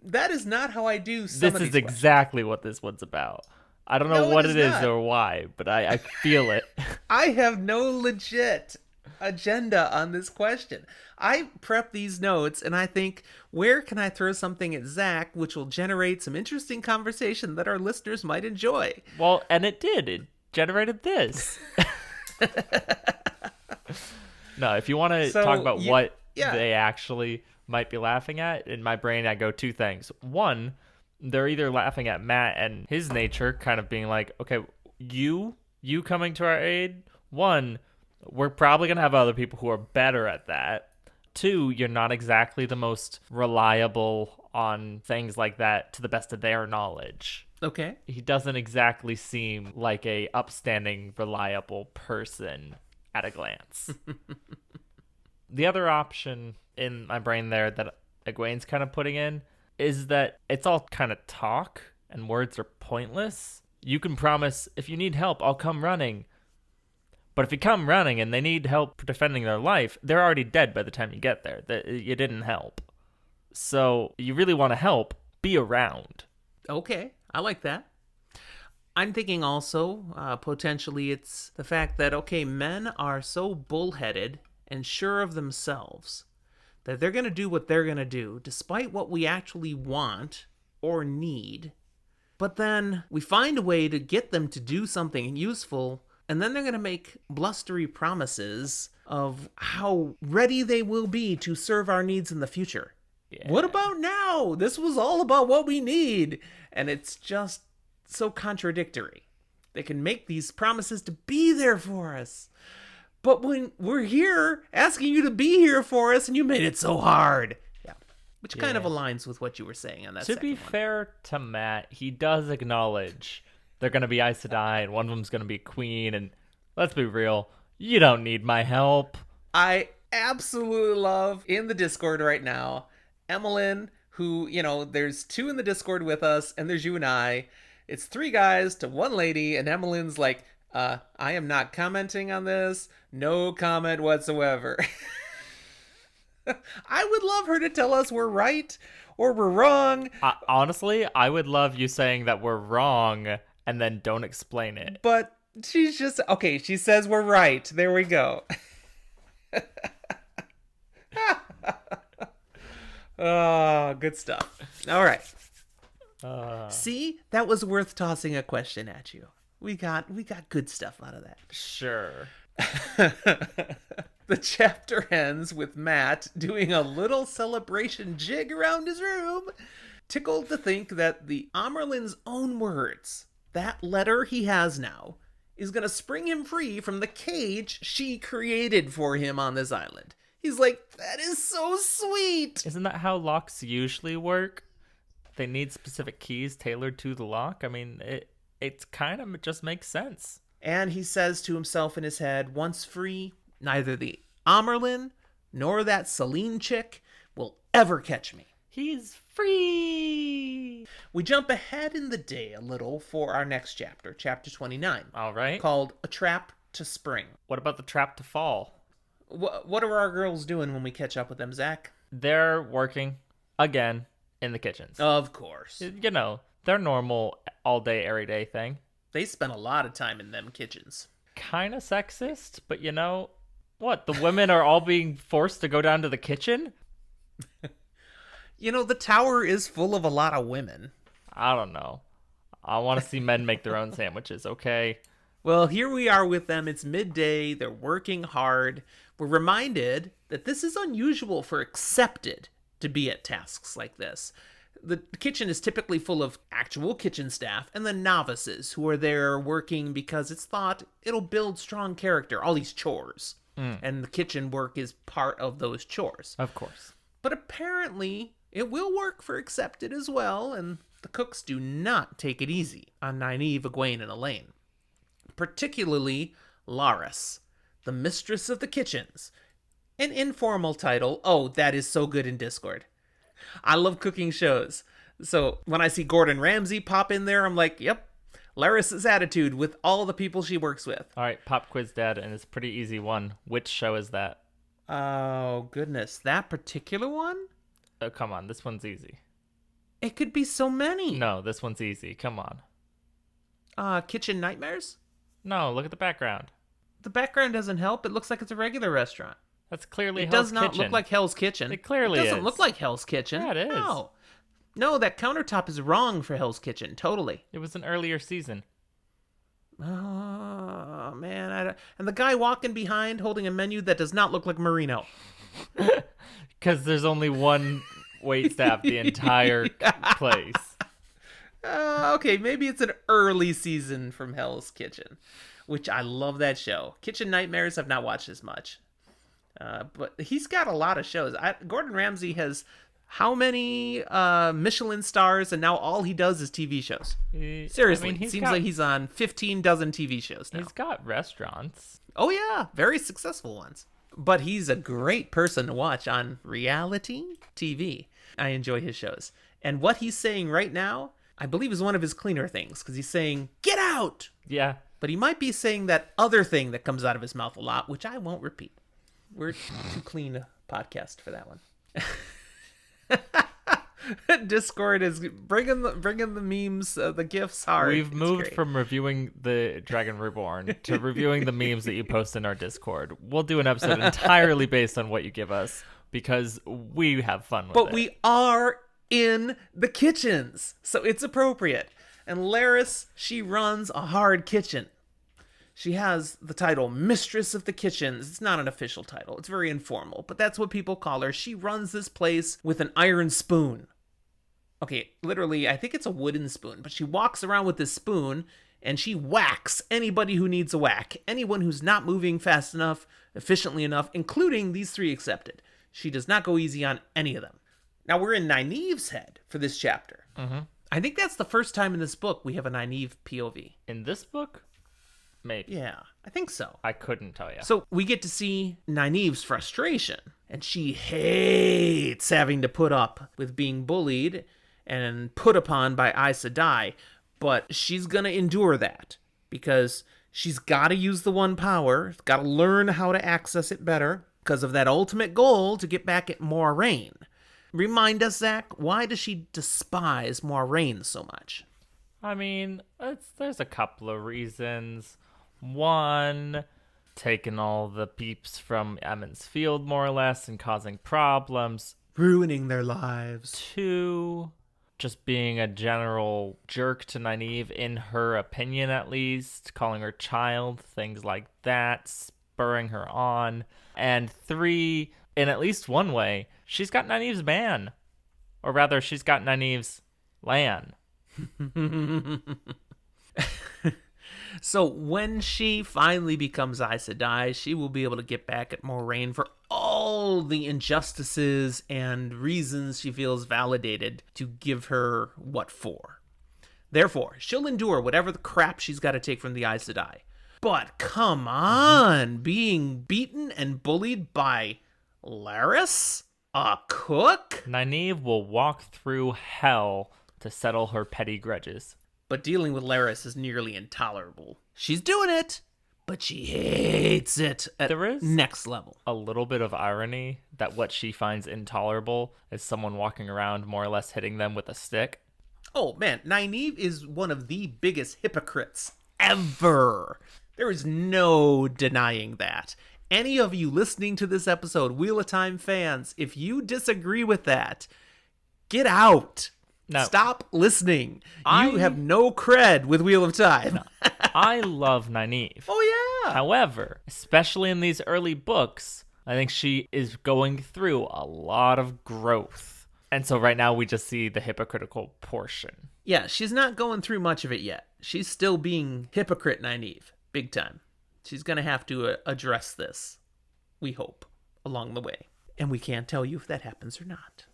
That is not how I do some This of is these questions. exactly what this one's about. I don't know No, it what is it is not. or why, but I feel it. I have no legit agenda on this question. I prep these notes and I think, where can I throw something at Zach which will generate some interesting conversation that our listeners might enjoy? Well, and it did. It generated this. No, if you want to So talk about what yeah. they actually might be laughing at, in my brain I go two things. One, they're either laughing at Matt and his nature, kind of being like, okay, you coming to our aid, one, we're probably going to have other people who are better at that. Two, you're not exactly the most reliable on things like that to the best of their knowledge. Okay. He doesn't exactly seem like a upstanding, reliable person at a glance. The other option in my brain there that Egwene's kind of putting in is that it's all kind of talk and words are pointless. You can promise, if you need help, I'll come running. But if you come running and they need help defending their life, they're already dead by the time you get there. You didn't help. So you really want to help, be around. Okay, I like that. I'm thinking also, potentially it's the fact that, okay, men are so bullheaded and sure of themselves that they're going to do what they're going to do, despite what we actually want or need. But then we find a way to get them to do something useful, and then they're going to make blustery promises of how ready they will be to serve our needs in the future. Yeah. What about now? This was all about what we need. And it's just so contradictory. They can make these promises to be there for us. But when we're here asking you to be here for us and you made it so hard. Yeah. Which kind of aligns with what you were saying on that second one. To be fair to Matt, he does acknowledge they're going to be Aes Sedai and one of them's going to be queen. And let's be real, you don't need my help. I absolutely love in the Discord right now, Emmeline, who, there's 2 in the Discord with us and there's you and I. It's 3 guys to 1 lady and Emmeline's like, I am not commenting on this. No comment whatsoever. I would love her to tell us we're right or we're wrong. Honestly, I would love you saying that we're wrong and then don't explain it. But she's just, okay, she says we're right. There we go. Oh, good stuff. All right. See, that was worth tossing a question at you. We got good stuff out of that. Sure. The chapter ends with Matt doing a little celebration jig around his room, tickled to think that the Amyrlin's own words, that letter he has now, is going to spring him free from the cage she created for him on this island. He's like, that is so sweet. Isn't that how locks usually work? They need specific keys tailored to the lock. I mean, it kind of just makes sense. And he says to himself in his head, once free, neither the Amyrlin nor that Selene chick will ever catch me. He's free. We jump ahead in the day a little for our next chapter, chapter 29. All right. Called A Trap to Spring. What about the trap to fall? What are our girls doing when we catch up with them, Zach? They're working, again, in the kitchens. Of course. Their normal all-day, everyday thing. They spend a lot of time in them kitchens. Kind of sexist, but what? The women are all being forced to go down to the kitchen? The tower is full of a lot of women. I don't know. I want to see men make their own sandwiches, okay? Well, here we are with them. It's midday. They're working hard. We're reminded that this is unusual for Accepted to be at tasks like this. The kitchen is typically full of actual kitchen staff and the novices who are there working because it's thought it'll build strong character, all these chores. And the kitchen work is part of those chores. Of course. But apparently it will work for Accepted as well, and the cooks do not take it easy on Nynaeve, Egwene, and Elaine. Particularly Laris, the mistress of the kitchens. An informal title. Oh, that is so good in Discord. I love cooking shows. So when I see Gordon Ramsay pop in there, I'm like, yep, Laris's attitude with all the people she works with. All right, pop quiz, Dad, and it's a pretty easy one. Which show is that? Oh, goodness. That particular one? Oh, come on. This one's easy. It could be so many. No, this one's easy. Come on. Kitchen Nightmares? No, look at the background. The background doesn't help. It looks like it's a regular restaurant. That's clearly Hell's Hell's Kitchen. It does not look like Hell's Kitchen. It clearly doesn't look like Hell's Kitchen. Yeah, it is. No, that countertop is wrong for Hell's Kitchen. Totally. It was an earlier season. Oh, man. And the guy walking behind holding a menu that does not look like Marino. Because there's only one waitstaff the entire place. Okay, maybe it's an early season from Hell's Kitchen, which I love that show. Kitchen Nightmares I've not watched as much. But he's got a lot of shows. Gordon Ramsay has how many Michelin stars, and now all he does is TV shows. Seriously, it seems like he's on 15 dozen TV shows now. He's got restaurants. Oh yeah, very successful ones. But he's a great person to watch on reality TV. I enjoy his shows. And what he's saying right now, I believe is one of his cleaner things, because he's saying, "Get out!" Yeah. But he might be saying that other thing that comes out of his mouth a lot, which I won't repeat. We're too clean a podcast for that one. Discord is bringing the memes, the GIFs hard. We've moved from reviewing the Dragon Reborn to reviewing the memes that you post in our Discord. We'll do an episode entirely based on what you give us because we have fun with it. But we are in the kitchens, so it's appropriate. And Laris, she runs a hard kitchen. She has the title Mistress of the Kitchens. It's not an official title. It's very informal, but that's what people call her. She runs this place with an iron spoon. Okay, literally, I think it's a wooden spoon, but she walks around with this spoon and she whacks anybody who needs a whack. Anyone who's not moving fast enough, efficiently enough, including these three accepted. She does not go easy on any of them. Now, we're in Nynaeve's head for this chapter. Mm-hmm. I think that's the first time in this book we have a Nynaeve POV. In this book? Maybe. Yeah, I think so. I couldn't tell you. So we get to see Nynaeve's frustration, and she hates having to put up with being bullied and put upon by Aes Sedai, but she's gonna endure that because she's got to use the one power, got to learn how to access it better because of that ultimate goal to get back at Moiraine. Remind us, Zach, why does she despise Moiraine so much? I mean, there's a couple of reasons. One, taking all the peeps from Emond's Field, more or less, and causing problems. Ruining their lives. Two, just being a general jerk to Nynaeve, in her opinion at least, calling her child, things like that, spurring her on. And three, in at least one way, she's got Nynaeve's man. Or rather, she's got Nynaeve's Lan. So when she finally becomes Aes Sedai, she will be able to get back at Moiraine for all the injustices and reasons she feels validated to give her what for. Therefore, she'll endure whatever the crap she's got to take from the Aes Sedai. But come on, being beaten and bullied by Laris? A cook? Nynaeve will walk through hell to settle her petty grudges. But dealing with Laris is nearly intolerable. She's doing it, but she hates it at there is next level. A little bit of irony that what she finds intolerable is someone walking around more or less hitting them with a stick. Oh man, Nynaeve is one of the biggest hypocrites ever. There is no denying that. Any of you listening to this episode, Wheel of Time fans, if you disagree with that, get out. No. Stop listening. You have no cred with Wheel of Time. No. I love Nynaeve. Oh, yeah. However, especially in these early books, I think she is going through a lot of growth. And so right now we just see the hypocritical portion. Yeah, she's not going through much of it yet. She's still being hypocrite Nynaeve. Big time. She's going to have to address this, we hope, along the way. And we can't tell you if that happens or not.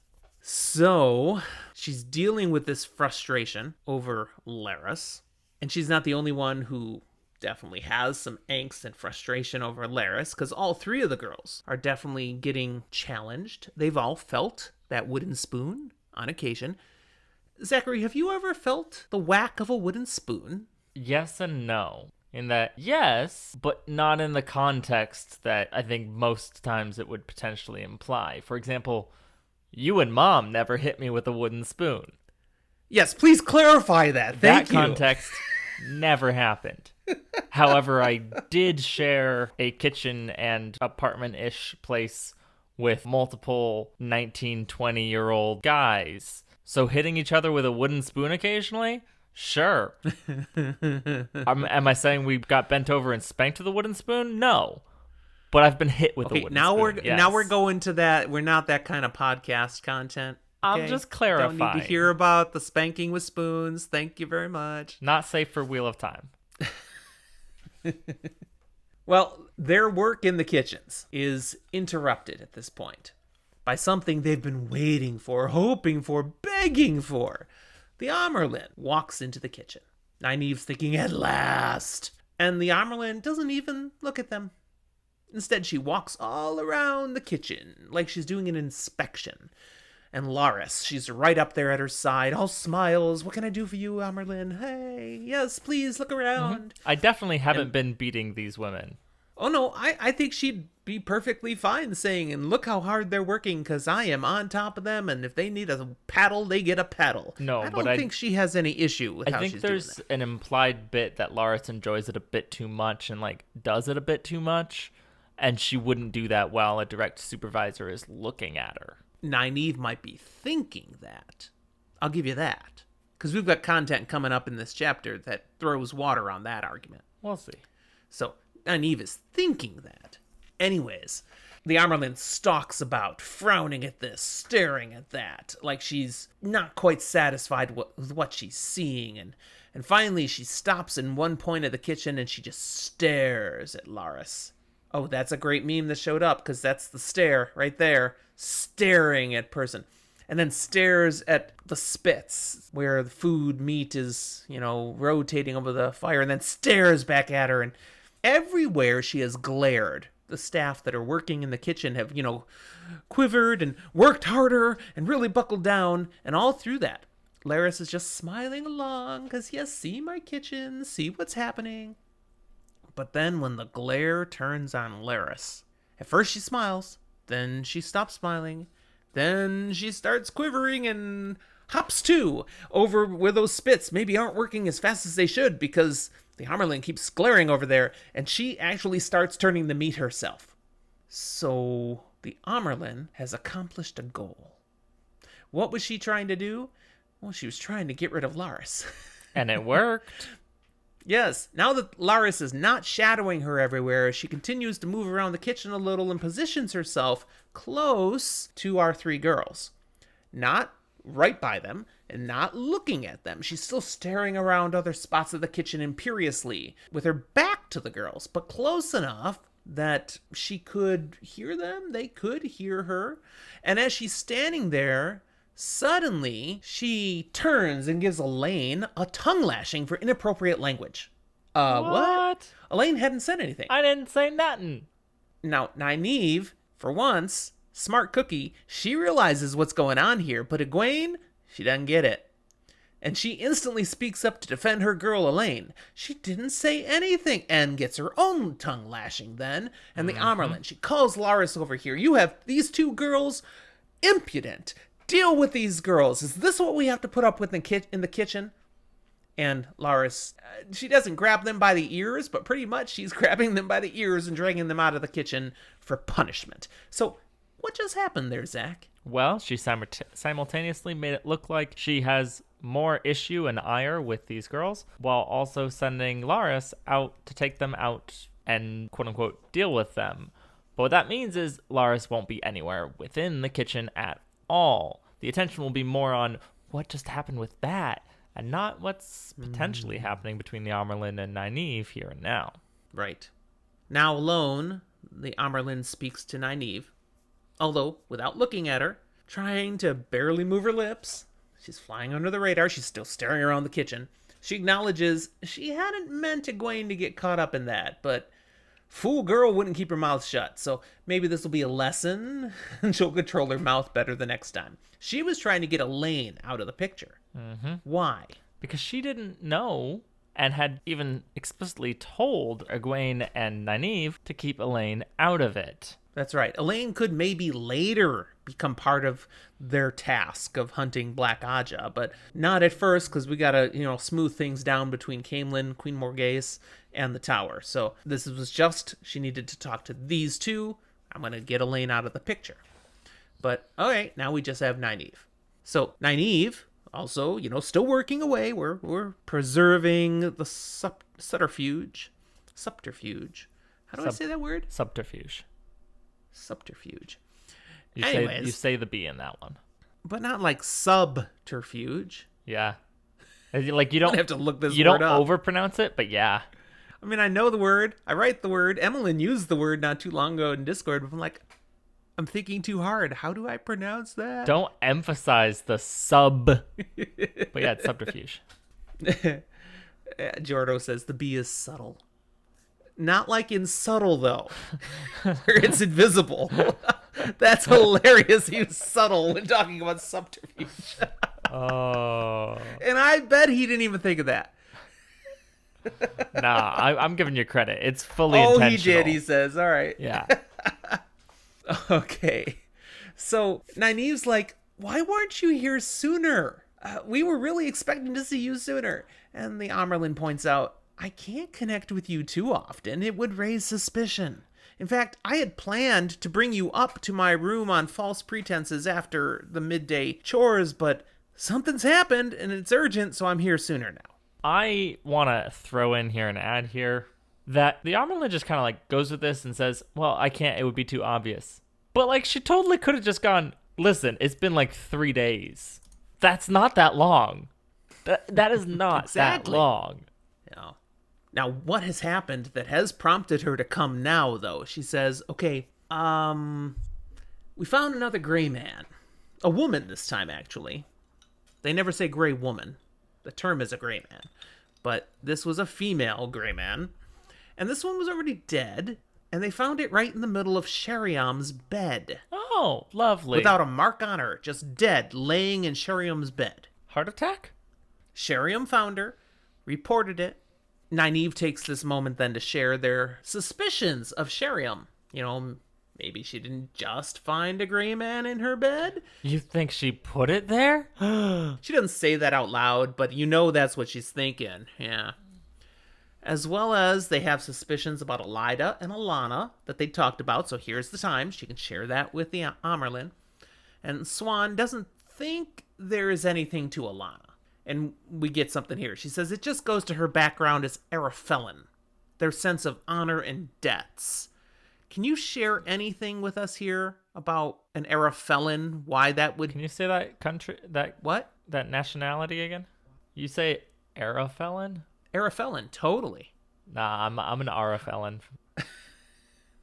So, she's dealing with this frustration over Laris, and she's not the only one who definitely has some angst and frustration over Laris, because all three of the girls are definitely getting challenged. They've all felt that wooden spoon on occasion. Zachary, have you ever felt the whack of a wooden spoon? Yes and no. In that, yes, but not in the context that I think most times it would potentially imply. For example, you and Mom never hit me with a wooden spoon. Yes, please clarify that. Thank you. That context never happened. However, I did share a kitchen and apartment-ish place with multiple 19, 20-year-old guys. So hitting each other with a wooden spoon occasionally? Sure. Am I saying we got bent over and spanked with a wooden spoon? No. But I've been hit with a wooden spoon. Now we're going to that. We're not that kind of podcast content. I'm just clarifying. Don't need to hear about the spanking with spoons. Thank you very much. Not safe for Wheel of Time. Well, their work in the kitchens is interrupted at this point by something they've been waiting for, hoping for, begging for. The Amerlin walks into the kitchen. Nynaeve's thinking, at last. And the Amerlin doesn't even look at them. Instead, she walks all around the kitchen like she's doing an inspection. And Laris, she's right up there at her side, all smiles. What can I do for you, Amerlin? Hey, yes, please, look around. I definitely haven't been beating these women. Oh, no, I think she'd be perfectly fine saying, and look how hard they're working, because I am on top of them, and if they need a paddle, they get a paddle. No, I don't think she has any issue with how she's doing that. I think there's an implied bit that Laris enjoys it a bit too much and, like, does it a bit too much, and she wouldn't do that while a direct supervisor is looking at her. Nynaeve might be thinking that. I'll give you that. Because we've got content coming up in this chapter that throws water on that argument. We'll see. So, Nynaeve is thinking that. Anyways, the Amerlin stalks about, frowning at this, staring at that, like she's not quite satisfied with what she's seeing. And finally, she stops in one point of the kitchen and she just stares at Laris. Oh, that's a great meme that showed up, because that's the stare right there, staring at person. And then stares at the spits where the food, meat is, rotating over the fire, and then stares back at her. And everywhere she has glared, the staff that are working in the kitchen have, quivered and worked harder and really buckled down. And all through that, Laris is just smiling along, because, yes, see my kitchen, see what's happening. But then when the glare turns on Laris, at first she smiles, then she stops smiling, then she starts quivering and hops too over where those spits maybe aren't working as fast as they should, because the Amerlin keeps glaring over there, and she actually starts turning the meat herself. So the Amerlin has accomplished a goal. What was she trying to do? Well, she was trying to get rid of Laris. And it worked. Yes, now that Laris is not shadowing her everywhere, she continues to move around the kitchen a little and positions herself close to our three girls. Not right by them and not looking at them. She's still staring around other spots of the kitchen imperiously with her back to the girls, but close enough that she could hear them. They could hear her. And as she's standing there, suddenly, she turns and gives Elaine a tongue lashing for inappropriate language. What? Elaine hadn't said anything. I didn't say nothing. Now, Nynaeve, for once, smart cookie, she realizes what's going on here, but Egwene, she doesn't get it. And she instantly speaks up to defend her girl Elaine. She didn't say anything and gets her own tongue lashing then. And the Amerlin, she calls Laris over here. You have these two girls impudent. Deal with these girls. Is this what we have to put up with in the kitchen? And Laris, she doesn't grab them by the ears, but pretty much she's grabbing them by the ears and dragging them out of the kitchen for punishment. So what just happened there, Zach? Well, she simultaneously made it look like she has more issue and ire with these girls, while also sending Laris out to take them out and quote-unquote deal with them. But what that means is Laris won't be anywhere within the kitchen at all. The attention will be more on what just happened with that, and not what's potentially happening between the Amerlin and Nynaeve here and now. Right. Now alone, the Amerlin speaks to Nynaeve, although without looking at her, trying to barely move her lips. She's flying under the radar. She's still staring around the kitchen. She acknowledges she hadn't meant Egwene to get caught up in that, but fool girl wouldn't keep her mouth shut, so maybe this will be a lesson, and she'll control her mouth better the next time. She was trying to get Elaine out of the picture. Mm-hmm. Why? Because she didn't know, and had even explicitly told Egwene and Nynaeve to keep Elaine out of it. That's right. Elaine could maybe later become part of their task of hunting Black Aja, but not at first, because we gotta, smooth things down between Caemlyn, Queen Morghese, and the tower. So this was just, she needed to talk to these two. I'm gonna get Elaine out of the picture. But, okay, now we just have Nynaeve. So, Nynaeve, also, still working away. We're preserving the subterfuge. How do I say that word? Subterfuge. Subterfuge. You say the B in that one. but not like subterfuge. Yeah. Like you I don't have to look this you word don't up. overpronounce it, but yeah. I mean, I know the word. I write the word. Emmeline used the word not too long ago in Discord, but I'm like, I'm thinking too hard. How do I pronounce that? Don't emphasize the sub. But yeah, it's subterfuge. Jordo says the bee is subtle. Not like in subtle, though, where it's invisible. That's hilarious. He was subtle when talking about subterfuge. Oh. And I bet he didn't even think of that. Nah, I'm giving you credit. It's fully Oh, intentional. he did, he says. All right. Yeah. Okay. So Nynaeve's like, why weren't you here sooner? We were really expecting to see you sooner. And the Amerlin points out, I can't connect with you too often. It would raise suspicion. In fact, I had planned to bring you up to my room on false pretenses after the midday chores, but something's happened and it's urgent, so I'm here sooner now. I want to throw in here and add here that the Amerlin just kind of like goes with this and says, well, I can't. It would be too obvious. But like she totally could have just gone, listen, it's been like 3 days. That's not that long. That is not Exactly. that long. Yeah. Now, what has happened that has prompted her to come now, though? She says, okay, we found another gray man. A woman this time, actually. They never say gray woman. The term is a gray man. But this was a female gray man. And this one was already dead. And they found it right in the middle of Sheriam's bed. Oh, lovely. Without a mark on her. Just dead, laying in Sheriam's bed. Heart attack? Sheriam found her, reported it. Nynaeve takes this moment then to share their suspicions of Sheriam. You know, maybe she didn't just find a gray man in her bed. You think she put it there? She doesn't say that out loud, but you know that's what she's thinking. Yeah. As well as they have suspicions about Elida and Alana that they talked about, so here's the time. She can share that with the Amerlin. And Swan doesn't think there is anything to Alana. And we get something here. She says it just goes to her background as Arafellan, their sense of honor and debts. Can you share anything with us here about an Arafellan? Why that would... Can you say that country, What? that nationality again? You say Arafellan? Arafellan, totally. Nah, I'm an Arafellan.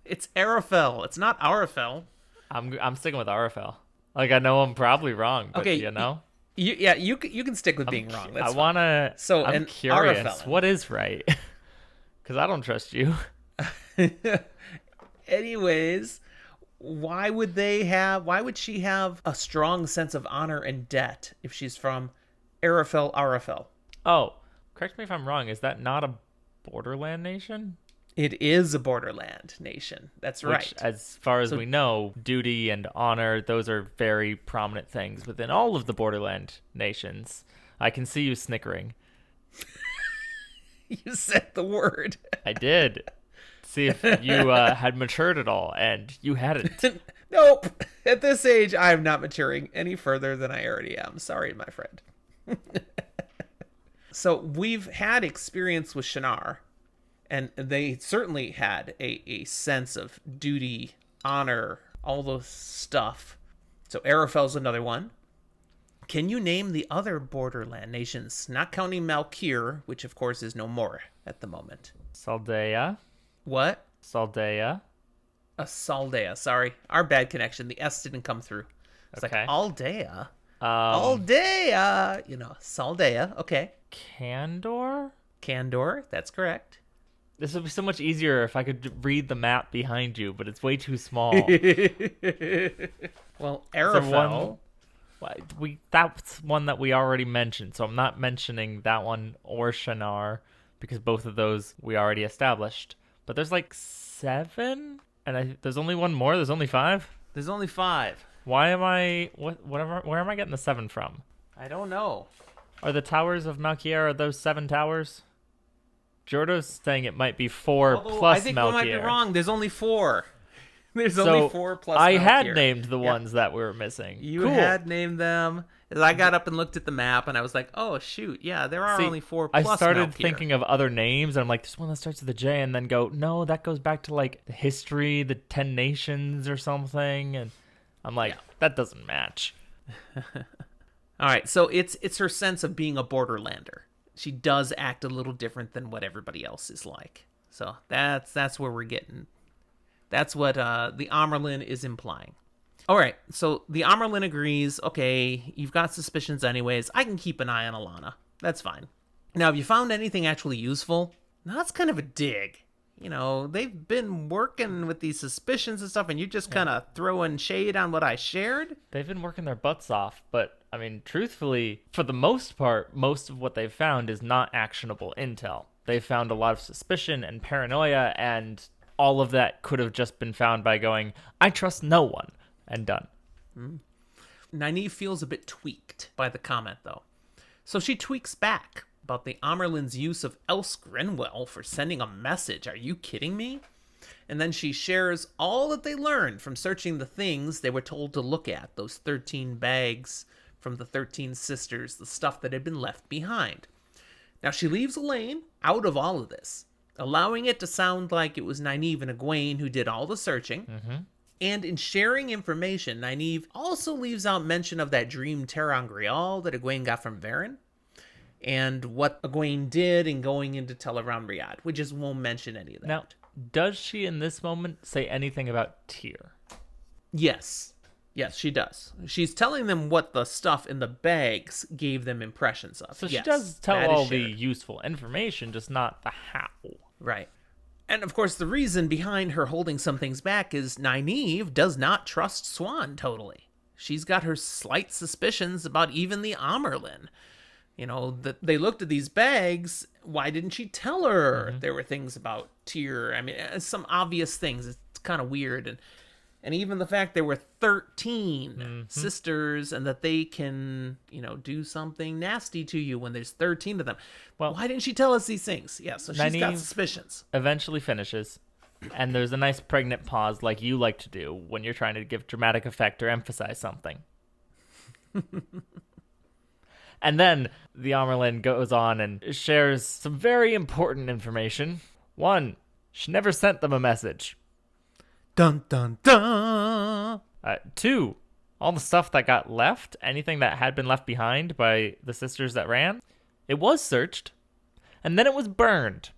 It's Arafel. It's not Arafel. I'm sticking with Arafel. Like I know I'm probably wrong, but Okay, you know. You can stick with being wrong. That's I wanna. So, I'm an curious. Arafellan. What is right? Because I don't trust you. fine. Anyways, why would she have a strong sense of honor and debt if she's from Arafel? Oh, correct me if I'm wrong. Is that not a borderland nation? It is a borderland nation. That's right. Which, as far as we know, duty and honor, those are very prominent things within all of the borderland nations. I can see you snickering. You said the word. I did. See if you had matured at all, and you hadn't. Nope. At this age, I am not maturing any further than I already am. Sorry, my friend. So we've had experience with Shannara, and they certainly had a sense of duty, honor, all those stuff. So Arafel's another one. Can you name the other borderland nations, not counting Malkir, which of course is no more at the moment? Saldea. What? Saldea. Saldea. Sorry. Our bad connection. The S didn't come through. It's Okay. like Aldea. Aldea. Saldea. Okay. Candor? Candor. That's correct. This would be so much easier if I could read the map behind you, but it's way too small. Well, there Arafel. That's one that we already mentioned, so I'm not mentioning that one or Shannara because both of those we already established. But there's like 7, and there's only one more. There's only 5. There's only 5. Why am I where am I getting the 7 from? I don't know. Are the towers of Malkier, are those 7 towers? Jordo's saying it might be 4 Although, plus I think Malkier. we might be wrong. There's only 4. There's So only 4 plus I had Malkier. named the Yeah. ones that we were missing. You Cool. had named them. As I got up and looked at the map, and I was like, "Oh shoot, yeah, there are See, only 4 plus." I started Malkier. thinking of other names, and I'm like, there's one that starts with a J, and then go, no, that goes back to like the history, the 10 nations or something, and I'm like, Yeah. that doesn't match. All right, so it's her sense of being a borderlander. She does act a little different than what everybody else is like. So that's where we're getting. That's what the Amerlin is implying. All right, so the Amerlin agrees. Okay, you've got suspicions anyways. I can keep an eye on Alana. That's fine. Now, have you found anything actually useful? Now, that's kind of a dig. You know, they've been working with these suspicions and stuff, and you're just kind of throwing shade on what I shared? They've been working their butts off, but, I mean, truthfully, for the most part, most of what they've found is not actionable intel. They've found a lot of suspicion and paranoia, and all of that could have just been found by going, I trust no one, and done. Nynaeve feels a bit tweaked by the comment, though. So she tweaks back about the Amerlin's use of Else Grinwell for sending a message. Are you kidding me? And then she shares all that they learned from searching the things they were told to look at, those 13 bags from the 13 sisters, the stuff that had been left behind. Now she leaves Elaine out of all of this, allowing it to sound like it was Nynaeve and Egwene who did all the searching. And in sharing information, Nynaeve also leaves out mention of that dream ter'angreal that Egwene got from Varen, and what Egwene did in going into Tel'aran'rhiod. We just won't mention any of that. Now, does she in this moment say anything about Tyr? Yes. Yes, she does. She's telling them what the stuff in the bags gave them impressions of. So yes, she does tell that all is the shared. useful information, just not the how. Right. And of course, the reason behind her holding some things back is Nynaeve does not trust Swan totally. She's got her slight suspicions about even the Amerlin. You know, that they looked at these bags. Why didn't she tell her there were things about Tyr? I mean, some obvious things. It's kind of weird. And even the fact there were 13 sisters and that they can, you know, do something nasty to you when there's 13 of them. Well, why didn't she tell us these things? Yeah, so she's got Nynaeve suspicions. Eventually finishes, and there's a nice pregnant pause like you like to do when you're trying to give dramatic effect or emphasize something. And then the Amerlin goes on and shares some very important information. 1, she never sent them a message. Dun, dun, dun! 2, all the stuff that got left, anything that had been left behind by the sisters that ran, it was searched, and then it was burned.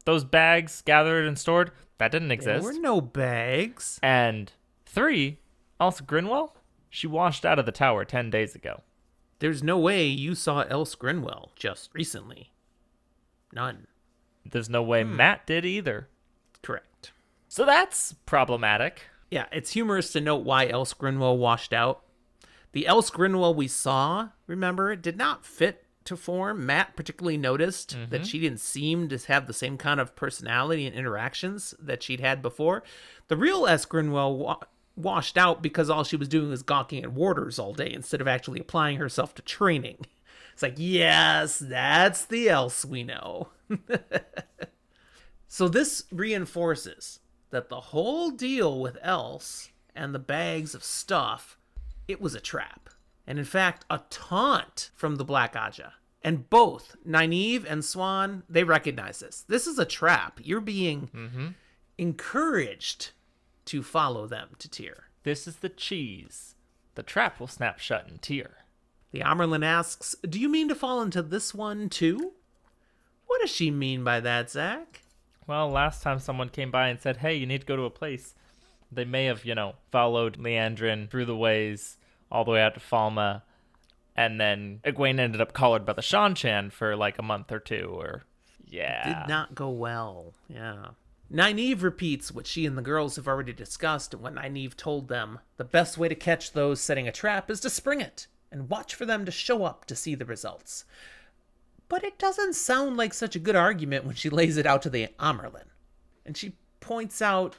Those bags gathered and stored, that didn't exist. There were no bags. And 3, Else Grinwell, she washed out of the tower 10 days ago. There's no way you saw Else Grinwell just recently. None. There's no way Matt did either. Correct. So that's problematic. Yeah, it's humorous to note why Else Grinwell washed out. The Else Grinwell we saw, remember, did not fit to form. Matt particularly noticed that she didn't seem to have the same kind of personality and interactions that she'd had before. The real Else Grinwell washed out because all she was doing was gawking at warders all day instead of actually applying herself to training. It's like, yes, that's the Else we know. So this reinforces that the whole deal with Else and the bags of stuff, it was a trap. And in fact, a taunt from the Black Aja. And both Nynaeve and Swan, they recognize this. This is a trap. You're being encouraged to follow them to Tyr. This is the cheese. The trap will snap shut in Tyr. The Amerlin asks, do you mean to fall into this one too? What does she mean by that, Zach? Well, last time someone came by and said, hey, you need to go to a place, they may have, followed Leandrin through the ways all the way out to Falma, and then Egwene ended up collared by the Shan-Chan for like a month or two, or... Yeah. Did not go well, yeah. Nynaeve repeats what she and the girls have already discussed when Nynaeve told them the best way to catch those setting a trap is to spring it and watch for them to show up to see the results. But it doesn't sound like such a good argument when she lays it out to the Amerlin. And she points out,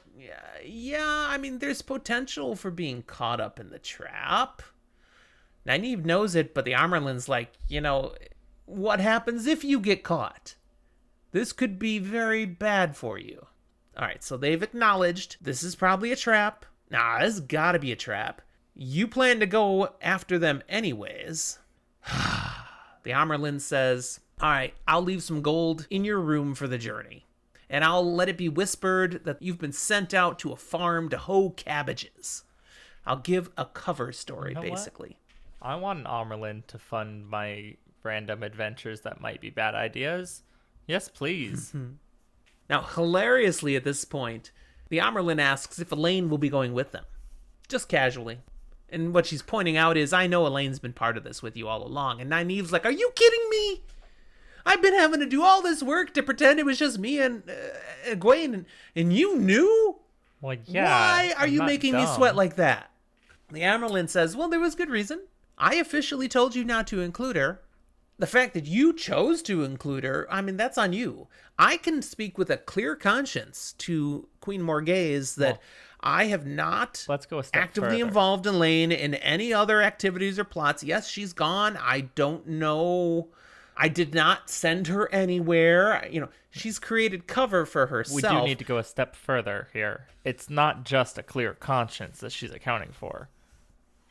there's potential for being caught up in the trap. Nynaeve knows it, but the Amerlin's like, what happens if you get caught? This could be very bad for you. All right, so they've acknowledged this is probably a trap. Nah, this has got to be a trap. You plan to go after them anyways. The Amerlin says, all right, I'll leave some gold in your room for the journey. And I'll let it be whispered that you've been sent out to a farm to hoe cabbages. I'll give a cover story, basically. I want an Amerlin to fund my random adventures that might be bad ideas. Yes, please. Now, hilariously at this point, the Amerlin asks if Elaine will be going with them. Just casually. And what she's pointing out is, I know Elaine's been part of this with you all along. And Nynaeve's like, are you kidding me? I've been having to do all this work to pretend it was just me and Egwene, and you knew? Well, yeah. Why are I'm you not making me dumb. sweat like that? The Amerlin says, well, there was good reason. I officially told you not to include her. The fact that you chose to include her, I mean, that's on you. I can speak with a clear conscience to Queen Morghese that I have not Let's go a step actively further. involved Elaine in any other activities or plots. Yes, she's gone. I don't know. I did not send her anywhere. You know, she's created cover for herself. We do need to go a step further here. It's not just a clear conscience that she's accounting for.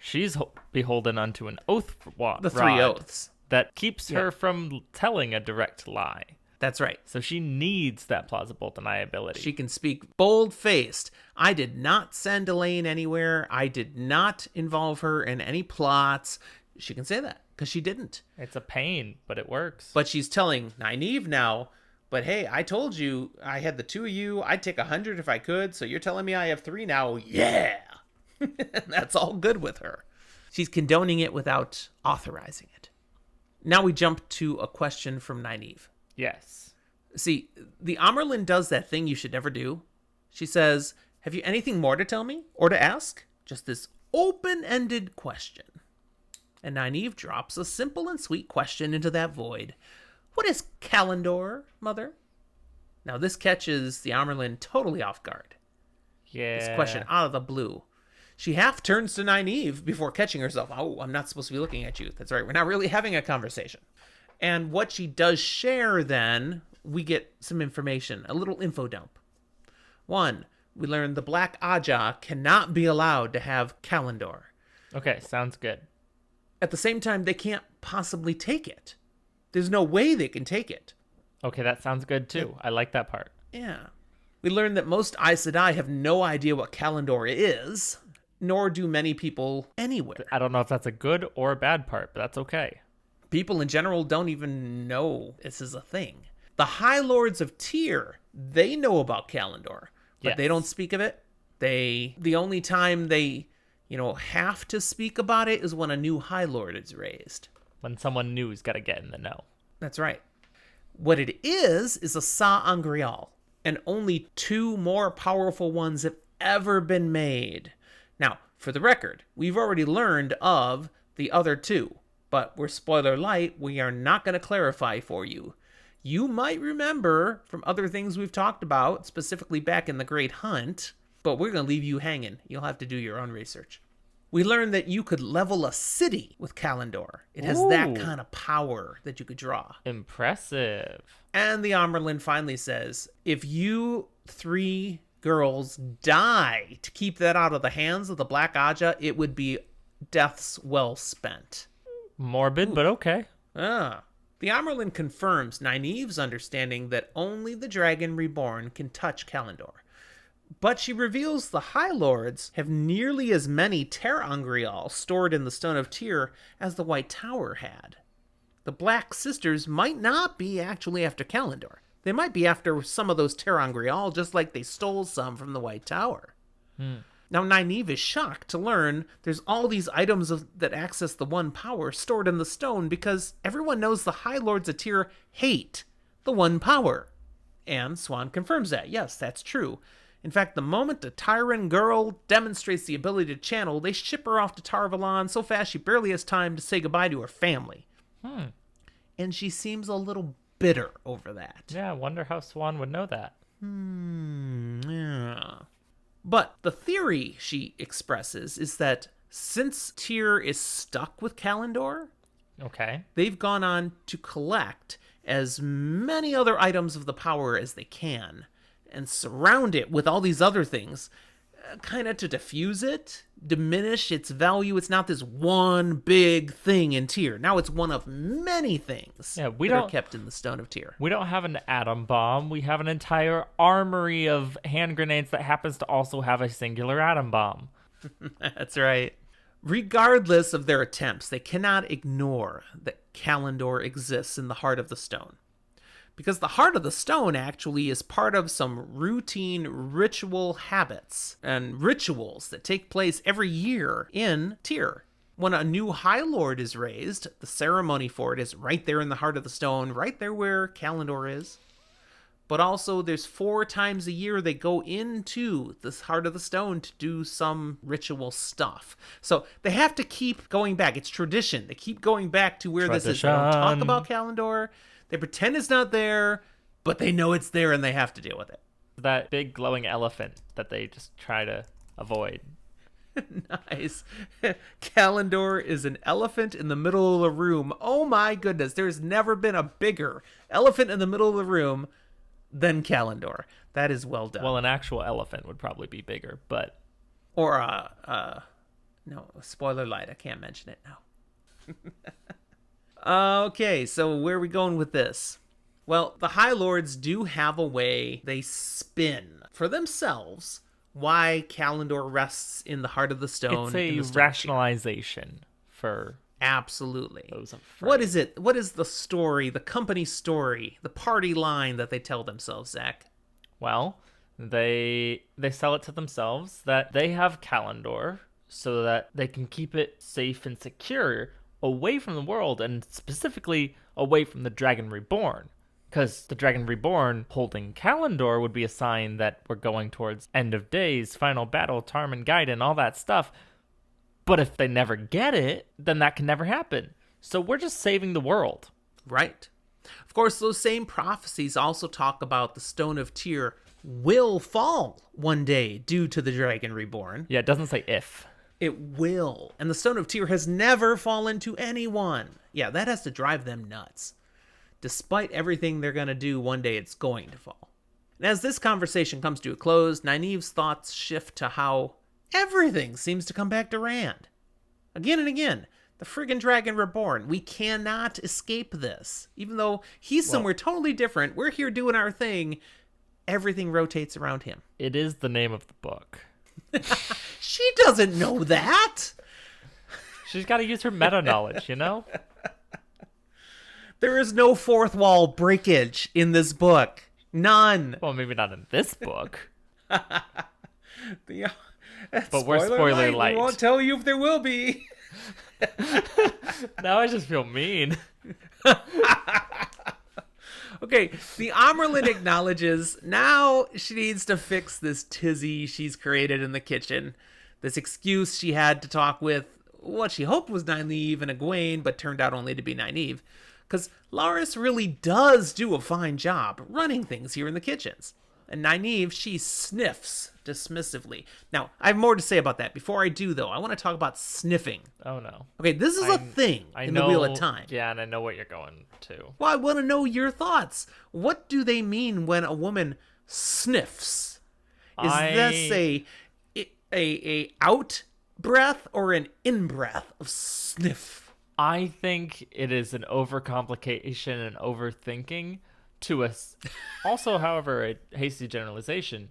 She's beholden unto an oath the three oaths. that keeps her from telling a direct lie. That's right. So she needs that plausible deniability. She can speak bold-faced. I did not send Elaine anywhere. I did not involve her in any plots. She can say that because she didn't. It's a pain, but it works. But she's telling Nynaeve now, but hey, I told you I had the two of you. I'd take 100 if I could, so you're telling me I have 3 now. Yeah! That's all good with her. She's condoning it without authorizing it. Now we jump to a question from Nynaeve. Yes. See, the Amerlin does that thing you should never do. She says, have you anything more to tell me or to ask? Just this open-ended question. And Nynaeve drops a simple and sweet question into that void. What is Kalendor, Mother? Now this catches the Amerlin totally off guard. Yeah. This question out of the blue. She half turns to Nynaeve before catching herself. Oh, I'm not supposed to be looking at you. That's right. We're not really having a conversation. And what she does share then, we get some information, a little info dump. 1, we learn the Black Aja cannot be allowed to have Kalendor. Okay, sounds good. At the same time, they can't possibly take it. There's no way they can take it. Okay, that sounds good too. I like that part. Yeah. We learn that most Aes Sedai have no idea what Kalendor is, nor do many people anywhere. I don't know if that's a good or a bad part, but that's okay. People in general don't even know this is a thing. The High Lords of Tyr, they know about Kalendor, but they Yes. don't speak of it. The only time they, have to speak about it is when a new High Lord is raised. When someone new's got to get in the know. That's right. What it is a Sa-Angreal, and only 2 more powerful ones have ever been made. Now, for the record, we've already learned of the other 2, but we're spoiler light, we are not going to clarify for you. You might remember from other things we've talked about, specifically back in the Great Hunt, but we're going to leave you hanging. You'll have to do your own research. We learned that you could level a city with Kalendor. It has that Ooh. kind of power that you could draw. Impressive. And the Amerlin finally says, if you 3 girls die to keep that out of the hands of the Black Aja, it would be deaths well spent. Morbid, but okay. The Amerlin confirms Nynaeve's understanding that only the Dragon Reborn can touch Kalendor. But she reveals the High Lords have nearly as many ter-Angreal stored in the Stone of Tyr as the White Tower had. The Black Sisters might not be actually after Kalendor. They might be after some of those ter-Angreal, just like they stole some from the White Tower. Now, Nynaeve is shocked to learn there's all these items that access the One Power stored in the stone because everyone knows the High Lords of Tyr hate the One Power. And Swan confirms that. Yes, that's true. In fact, the moment a Tyran girl demonstrates the ability to channel, they ship her off to Tar Valon so fast she barely has time to say goodbye to her family. And she seems a little bitter over that. Yeah, I wonder how Swan would know that. Yeah. But the theory she expresses is that since Tyr is stuck with Kalendor, Okay. they've gone on to collect as many other items of the power as they can and surround it with all these other things, kind of to diffuse it, diminish its value. It's not this one big thing in Tyr. Now it's one of many things Yeah, that are kept in the Stone of Tyr. We don't have an atom bomb. We have an entire armory of hand grenades that happens to also have a singular atom bomb. That's right. Regardless of their attempts, they cannot ignore that Kalendor exists in the Heart of the Stone. Because the Heart of the Stone actually is part of some routine ritual habits and rituals that take place every year in Tyr. When a new High Lord is raised, the ceremony for it is right there in the Heart of the Stone, right there where Kalendor is. But also, there's 4 times a year they go into this Heart of the Stone to do some ritual stuff. So they have to keep going back. It's tradition. They keep going back to where this is. They don't talk about Kalendor. They pretend it's not there, but they know it's there and they have to deal with it. That big glowing elephant that they just try to avoid. Nice. Kalendor is an elephant in the middle of the room. Oh my goodness. There's never been a bigger elephant in the middle of the room than Kalendor. That is well done. Well, an actual elephant would probably be bigger, but... Or, no, spoiler light. I can't mention it now. Okay, so where are we going with this? Well, the High Lords do have a way they spin for themselves why Kalendor rests in the Heart of the Stone. It's a rationalization for... Absolutely. Those afraid. What is it? What is the story, the company story, the party line that they tell themselves, Zach? Well, they sell it to themselves that they have Kalendor so that they can keep it safe and secure away from the world, and specifically away from the Dragon Reborn. Because the Dragon Reborn holding Kalendor would be a sign that we're going towards End of Days, Final Battle, Tarmangaiden, all that stuff. But if they never get it, then that can never happen. So we're just saving the world. Right. Of course, those same prophecies also talk about the Stone of Tyr will fall one day due to the Dragon Reborn. Yeah, it doesn't say if. It will. And the Stone of Tyr has never fallen to anyone. Yeah, that has to drive them nuts. Despite everything they're going to do, one day it's going to fall. And as this conversation comes to a close, Nynaeve's thoughts shift to how everything seems to come back to Rand. Again and again. The friggin' Dragon Reborn. We cannot escape this. Even though he's somewhere totally different, we're here doing our thing. Everything rotates around him. It is the name of the book. She doesn't know that. She's got to use her meta knowledge, you know? There is no fourth wall breakage in this book. None. Well, maybe not in this book. But we're spoiler light. We won't tell you if there will be. Now I just feel mean. Okay, the Amyrlin acknowledges now she needs to fix this tizzy she's created in the kitchen. This excuse she had to talk with what she hoped was Nynaeve and Egwene, but turned out only to be Nynaeve. Because Laris really does do a fine job running things here in the kitchens. And Nynaeve, she sniffs dismissively. Now, I have more to say about that. Before I do, though, I want to talk about sniffing. Oh, no. Okay, this is a thing in the Wheel of Time. Yeah, and I know what you're going to. Well, I want to know your thoughts. What do they mean when a woman sniffs? Is this a out breath or an in breath of sniff? I think it is an overcomplication and overthinking to us. Also, however, a hasty generalization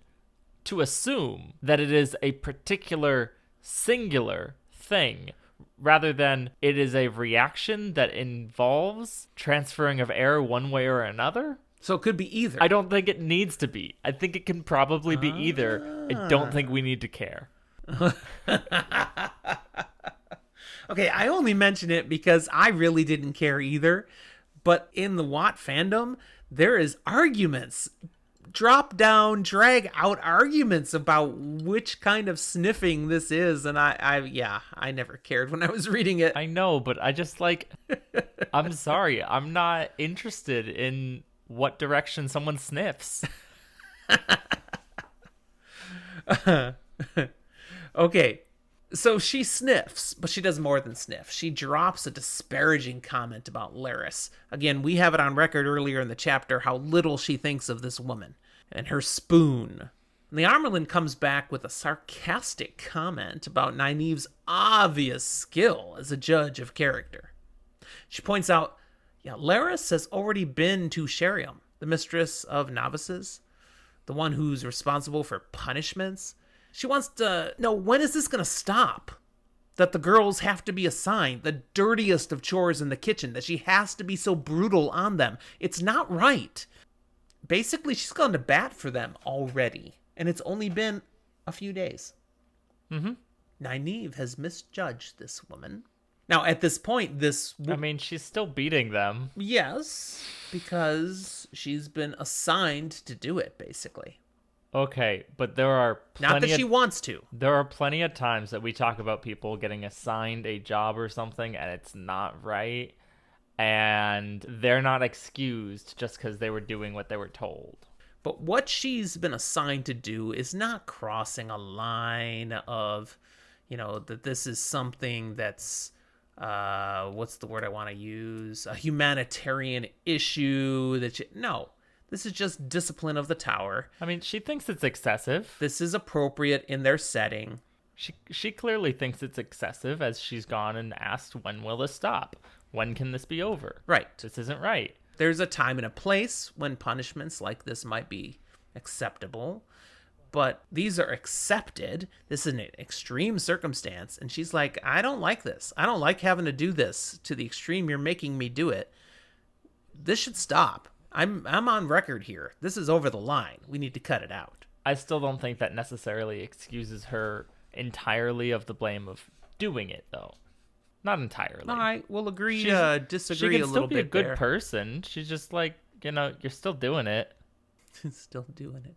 to assume that it is a particular singular thing rather than it is a reaction that involves transferring of air one way or another. So it could be either. I don't think it needs to be. I think it can probably be either. I don't think we need to care. Okay, I only mention it because I really didn't care either. But in the Watt fandom, there is arguments, drop down, drag out arguments about which kind of sniffing this is. And I never cared when I was reading it. I know, but I just I'm sorry. I'm not interested in what direction someone sniffs. Okay. So she sniffs, but she does more than sniff. She drops a disparaging comment about Laris. Again, we have it on record earlier in the chapter how little she thinks of this woman and her spoon. And the Amyrlin comes back with a sarcastic comment about Nynaeve's obvious skill as a judge of character. She points out, Laris has already been to Sheriam, the mistress of novices, the one who's responsible for punishments. She wants to know, when is this going to stop? that the girls have to be assigned the dirtiest of chores in the kitchen, that she has to be so brutal on them. It's not right. Basically, she's gone to bat for them already, and it's only been a few days. Nynaeve has misjudged this woman. Now, at this point, I mean, she's still beating them. Yes, because she's been assigned to do it, basically. Okay, but there are Not that she wants to. There are plenty of times that we talk about people getting assigned a job or something, and it's not right, and they're not excused just because they were doing what they were told. But what she's been assigned to do is not crossing a line of, that this is something that's, what's the word I want to use? A humanitarian issue no, this is just discipline of the tower. I mean, she thinks it's excessive. This is appropriate in their setting. She clearly thinks it's excessive, as she's gone and asked, when will this stop? When can this be over? Right. This isn't right. There's a time and a place when punishments like this might be acceptable, but these are accepted. This is an extreme circumstance, and she's like, I don't like this. I don't like having to do this to the extreme you're making me do it. This should stop. I'm on record here. This is over the line. We need to cut it out. I still don't think that necessarily excuses her entirely of the blame of doing it, though. Not entirely. I will agree Disagree a little bit. She can still be a good there. person. She's just like, you're still doing it. Still doing it.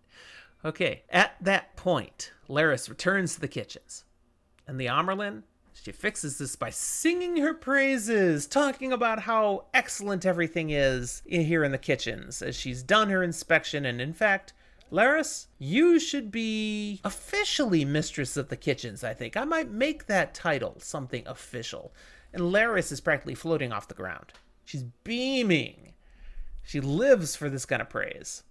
Okay, at that point, Laris returns to the kitchens. And the Amyrlin, she fixes this by singing her praises, talking about how excellent everything is here in the kitchens, as she's done her inspection. And in fact, Laris, you should be officially mistress of the kitchens, I think. I might make that title something official. And Laris is practically floating off the ground. She's beaming. She lives for this kind of praise.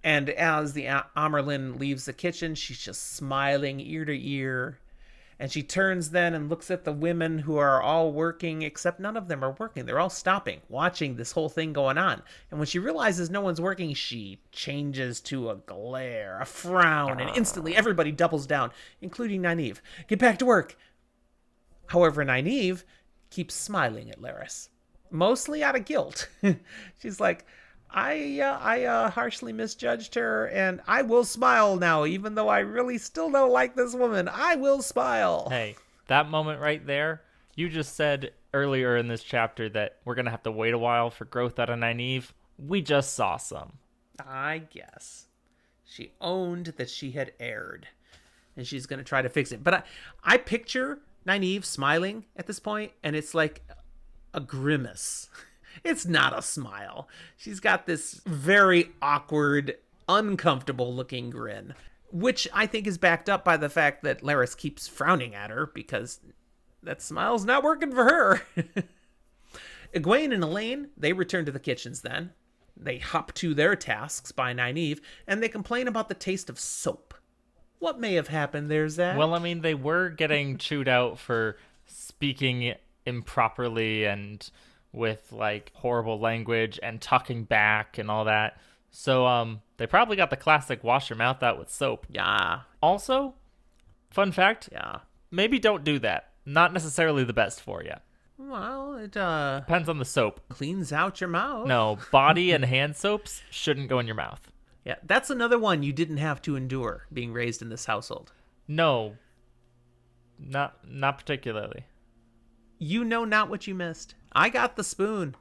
And as the Amyrlin leaves the kitchen, she's just smiling ear to ear. And she turns then and looks at the women who are all working, except none of them are working. They're all stopping, watching this whole thing going on. And when she realizes no one's working, she changes to a glare, a frown, and instantly everybody doubles down, including Nynaeve. Get back to work. However, Nynaeve keeps smiling at Laris, mostly out of guilt. She's like, I harshly misjudged her, and I will smile now, even though I really still don't like this woman. I will smile. Hey, that moment right there, you just said earlier in this chapter that we're going to have to wait a while for growth out of Nynaeve. We just saw some. I guess. She owned that she had erred, and she's going to try to fix it. But I picture Nynaeve smiling at this point, and it's like a grimace. It's not a smile. She's got this very awkward, uncomfortable looking grin, which I think is backed up by the fact that Laris keeps frowning at her because that smile's not working for her. Egwene and Elaine, they return to the kitchens then. They hop to their tasks by Nynaeve, and they complain about the taste of soap. What may have happened there, Zach? Well, I mean, they were getting chewed out for speaking improperly and with like horrible language and talking back and all that. So they probably got the classic wash your mouth out with soap. Yeah. Also, fun fact, Yeah. maybe don't do that. Not necessarily the best for you. Well, it Depends on the soap. cleans out your mouth. No, body and hand soaps shouldn't go in your mouth. Yeah, that's another one you didn't have to endure being raised in this household. No, not particularly. You know not what you missed. I got the spoon.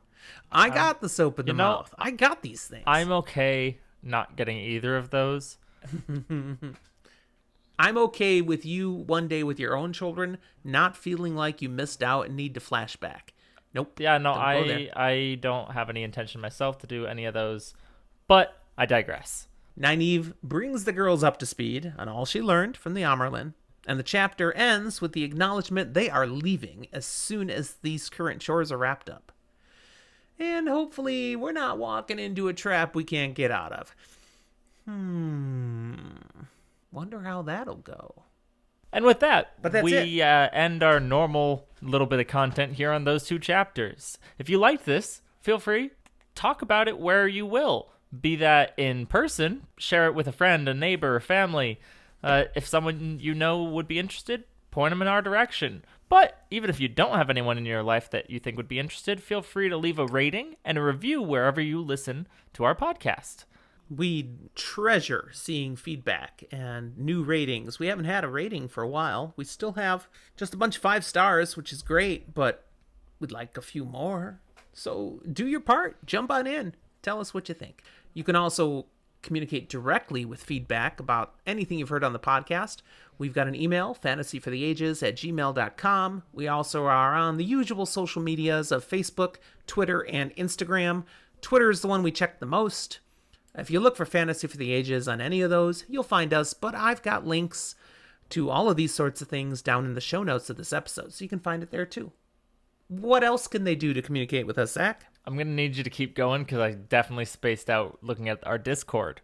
I got the soap in the mouth. I got these things. I'm okay not getting either of those. I'm okay with you one day with your own children not feeling like you missed out and need to flash back. Nope. Yeah, no, Don't go there. I don't have any intention myself to do any of those, but I digress. Nynaeve brings the girls up to speed on all she learned from the Amyrlin, and the chapter ends with the acknowledgement they are leaving as soon as these current chores are wrapped up. And hopefully we're not walking into a trap we can't get out of. Wonder how that'll go. And with that, But that's we end our normal little bit of content here on those two chapters. If you liked this, feel free, talk about it where you will. Be that in person, share it with a friend, a neighbor, a family. If someone you know would be interested, point them in our direction. But even if you don't have anyone in your life that you think would be interested, feel free to leave a rating and a review wherever you listen to our podcast. We treasure seeing feedback and new ratings. We haven't had a rating for a while. We still have just a bunch of 5 stars, which is great, but we'd like a few more. So do your part. Jump on in. Tell us what you think. You can also communicate directly with feedback about anything you've heard on the podcast. We've got an email, fantasyfortheages@gmail.com. We also are on the usual social medias of Facebook, Twitter, and Instagram. Twitter is the one we check the most. If you look for Fantasy for the Ages on any of those, you'll find us, but I've got links to all of these sorts of things down in the show notes of this episode, so you can find it there too. What else can they do to communicate with us, Zach? I'm going to need you to keep going because I definitely spaced out looking at our Discord.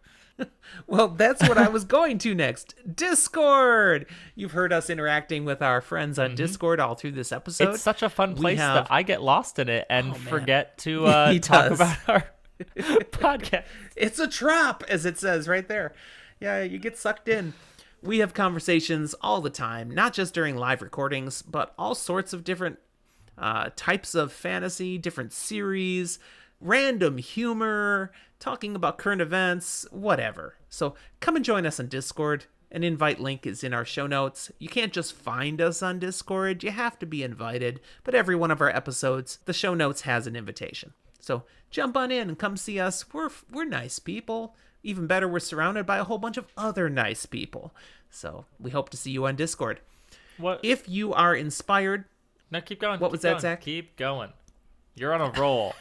Well, that's what I was going to next. Discord! You've heard us interacting with our friends on Discord all through this episode. It's such a fun place that I get lost in it and forget to talk about our podcast. It's a trap, as it says right there. Yeah, you get sucked in. We have conversations all the time, not just during live recordings, but all sorts of different types of fantasy, different series, random humor, talking about current events, whatever. So come and join us on Discord. An invite link is in our show notes. You can't just find us on Discord. You have to be invited. But every one of our episodes, the show notes has an invitation. So jump on in and come see us. We're nice people. Even better, we're surrounded by a whole bunch of other nice people. So we hope to see you on Discord. What? If you are inspired... No, keep going. What was that, Zach? Keep going. You're on a roll.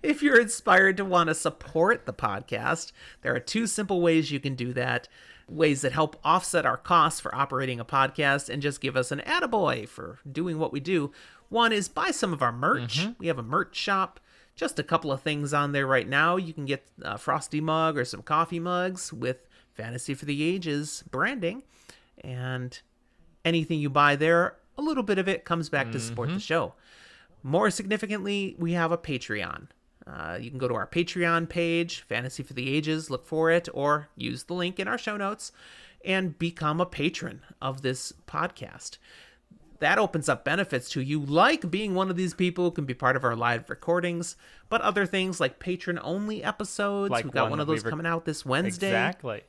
If you're inspired to want to support the podcast, there are 2 simple ways you can do that. Ways that help offset our costs for operating a podcast and just give us an attaboy for doing what we do. One is buy some of our merch. We have a merch shop. Just a couple of things on there right now. You can get a Frosty mug or some coffee mugs with Fantasy for the Ages branding. And anything you buy there, a little bit of it comes back to support the show. More significantly, we have a Patreon. You can go to our Patreon page, Fantasy for the Ages, look for it, or use the link in our show notes and become a patron of this podcast. That opens up benefits to you, like being one of these people who can be part of our live recordings, but other things like patron-only episodes. Like We've got one of those coming out this Wednesday. Exactly.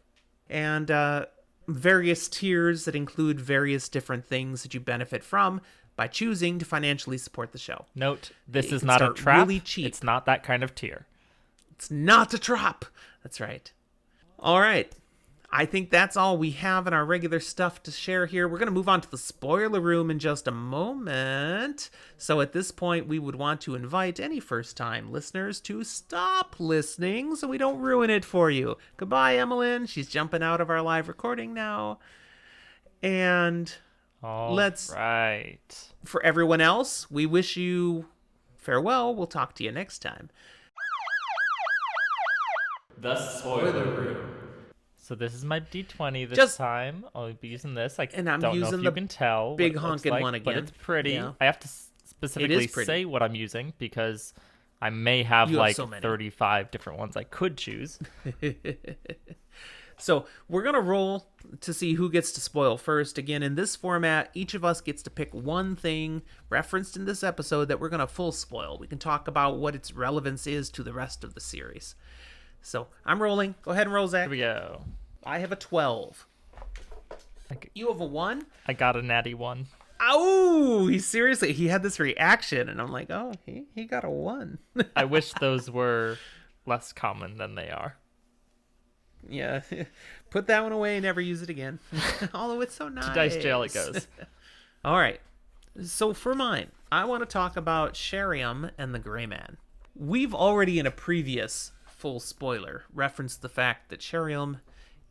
And various tiers that include various different things that you benefit from by choosing to financially support the show. Note, this You is can not a start trap. really cheap. It's not that kind of tier. It's not a trap. That's right. All right. I think that's all we have in our regular stuff to share here. We're going to move on to the spoiler room in just a moment. So at this point, we would want to invite any first-time listeners to stop listening so we don't ruin it for you. Goodbye, Emmeline. She's jumping out of our live recording now. And Right. for everyone else, we wish you farewell. We'll talk to you next time. The spoiler room. So this is my D20 this Just- time. I'll be using this. And I'm don't know using if the you can tell. big what it looks honkin' like, one But again. it's pretty. Yeah. I have to specifically pretty. say what I'm using because I may have You have like so many. 35 different ones I could choose. So we're going to roll to see who gets to spoil first. Again, in this format, each of us gets to pick one thing referenced in this episode that we're going to full spoil. We can talk about what its relevance is to the rest of the series. So I'm rolling. Go ahead and roll, Zach. Here we go. I have a 12. You have a 1? I got a natty one. Oh, he had this reaction, and I'm like, oh, he got a 1. I wish those were less common than they are. Yeah, put that one away and never use it again. Although it's so nice. To dice jail it goes. All right. So for mine, I want to talk about Sheriam and the Gray Man. We've already in a previous full spoiler referenced the fact that Sheriam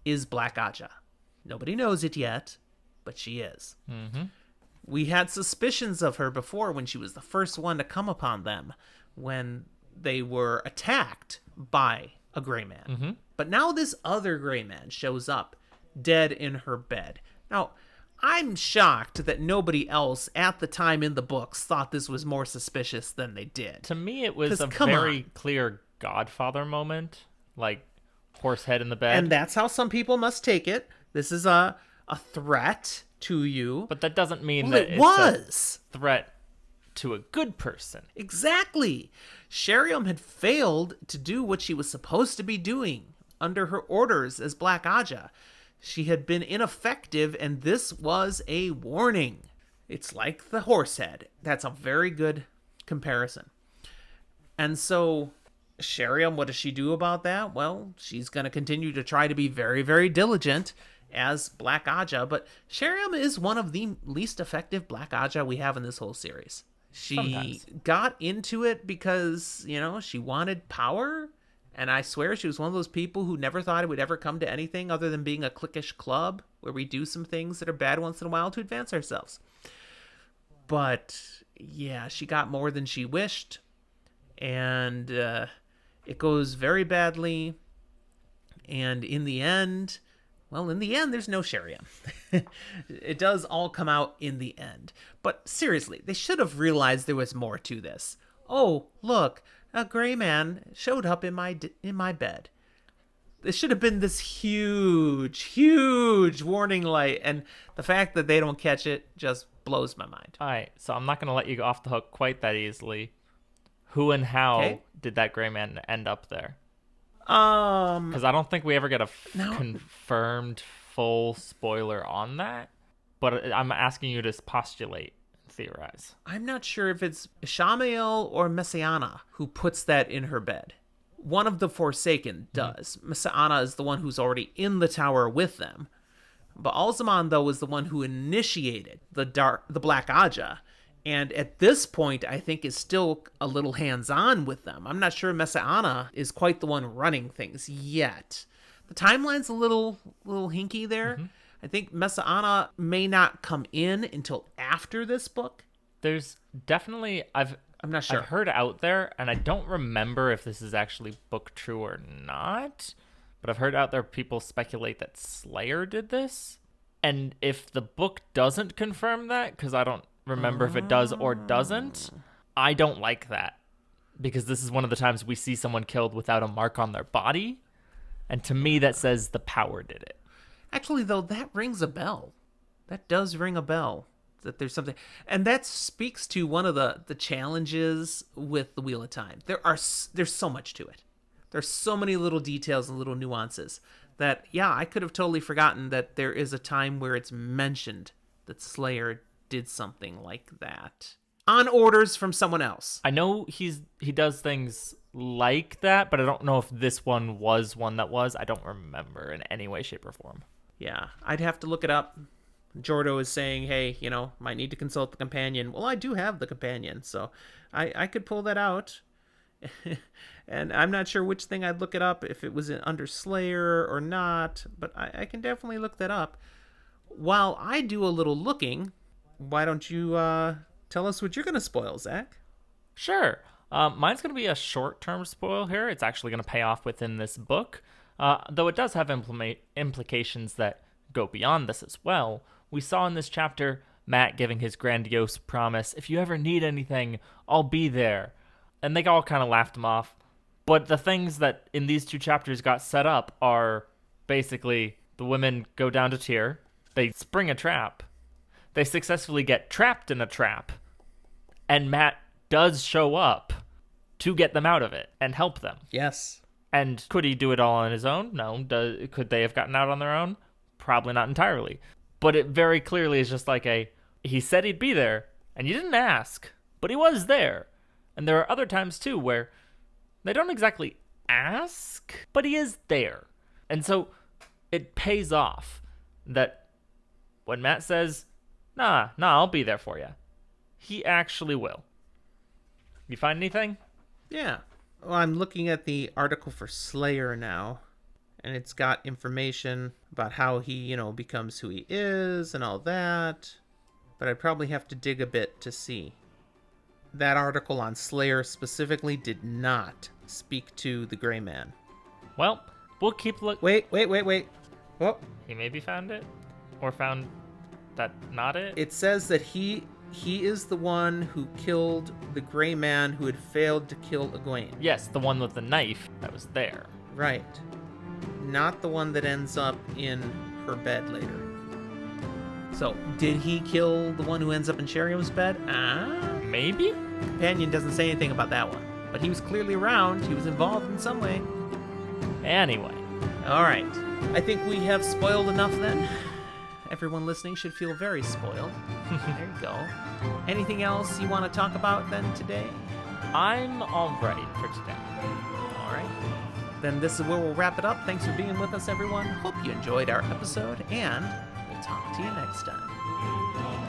is Black Aja. Nobody knows it yet, but she is. Mm-hmm. We had suspicions of her before when she was the first one to come upon them when they were attacked by a Gray Man. Mm-hmm. But now this other Gray Man shows up dead in her bed. Now, I'm shocked that nobody else at the time in the books thought this was more suspicious than they did. To me, it was 'Cause a come very on. clear Godfather moment, like horse head in the bed. And that's how some people must take it. This is a threat to you. But that doesn't mean Well, that it it's was. a threat to a good person. Exactly. Sheriam had failed to do what she was supposed to be doing under her orders as Black Aja. She had been ineffective, and this was a warning. It's like the horse head. That's a very good comparison. And so, Sheriam, what does she do about that? Well, she's going to continue to try to be very, very diligent as Black Aja, but Sheriam is one of the least effective Black Aja we have in this whole series. She Sometimes. got into it because, she wanted power. And I swear she was one of those people who never thought it would ever come to anything other than being a cliquish club where we do some things that are bad once in a while to advance ourselves. But, yeah, she got more than she wished. And it goes very badly. And in the end, there's no Sheriam. It does all come out in the end. But seriously, they should have realized there was more to this. Oh, look, a gray man showed up in my bed. This should have been this huge warning light, and the fact that they don't catch it just blows my mind. All right, so I'm not going to let you go off the hook quite that easily. Who and how did that gray man end up there? Because I don't think we ever get a confirmed full spoiler on that. But I'm asking you to postulate, theorize. I'm not sure if it's Shamael or Messiana who puts that in her bed. One of the Forsaken does. Messiana is the one who's already in the tower with them. But Alzamon, though, is the one who initiated the Black Aja. And at this point, I think is still a little hands-on with them. I'm not sure Messiana is quite the one running things yet. The timeline's a little hinky there. Mm-hmm. I think Messiana may not come in until after this book. There's definitely I'm not sure. I've heard out there, and I don't remember if this is actually book true or not, but I've heard out there people speculate that Slayer did this. And if the book doesn't confirm that, because I don't remember if it does or doesn't, I don't like that. Because this is one of the times we see someone killed without a mark on their body. And to me, that says the power did it. Actually, though, that rings a bell. That does ring a bell. That there's something. And that speaks to one of the challenges with the Wheel of Time. There's so much to it. There's so many little details and little nuances that, yeah, I could have totally forgotten that there is a time where it's mentioned that Slayer did something like that on orders from someone else. I know he does things like that, but I don't know if this one was one that was. I don't remember in any way, shape, or form. Yeah, I'd have to look it up. Jordo is saying, hey, might need to consult the companion. Well, I do have the companion, so I could pull that out. And I'm not sure which thing I'd look it up, if it was under Slayer or not, but I can definitely look that up. While I do a little looking, why don't you tell us what you're going to spoil, Zach? Sure. Mine's going to be a short-term spoil here. It's actually going to pay off within this book, though it does have implications that go beyond this as well. We saw in this chapter Matt giving his grandiose promise, if you ever need anything, I'll be there. And they all kind of laughed him off. But the things that in these two chapters got set up are basically the women go down to Tyr, they spring a trap, they successfully get trapped in a trap, and Matt does show up to get them out of it and help them. Yes. And could he do it all on his own? No. Could they have gotten out on their own? Probably not entirely. But it very clearly is just like he said he'd be there, and you didn't ask, but he was there. And there are other times, too, where they don't exactly ask, but he is there. And so it pays off that when Matt says, nah, I'll be there for you, he actually will. You find anything? Yeah. Well, I'm looking at the article for Slayer now, and it's got information about how he, becomes who he is and all that, but I'd probably have to dig a bit to see. That article on Slayer specifically did not speak to the Gray Man. Well, we'll keep looking. Wait. Oh. He maybe found it? Or found that not it? It says that he is the one who killed the Gray Man who had failed to kill Egwene. Yes, the one with the knife that was there. Right. Not the one that ends up in her bed later. So, did he kill the one who ends up in Sheriam's bed? Maybe? Companion doesn't say anything about that one. But he was clearly around. He was involved in some way. Anyway. All right. I think we have spoiled enough then. Everyone listening should feel very spoiled. There you go. Anything else you want to talk about then today? I'm all right for today. All right. Then this is where we'll wrap it up. Thanks for being with us, everyone. Hope you enjoyed our episode, and we'll talk to you next time.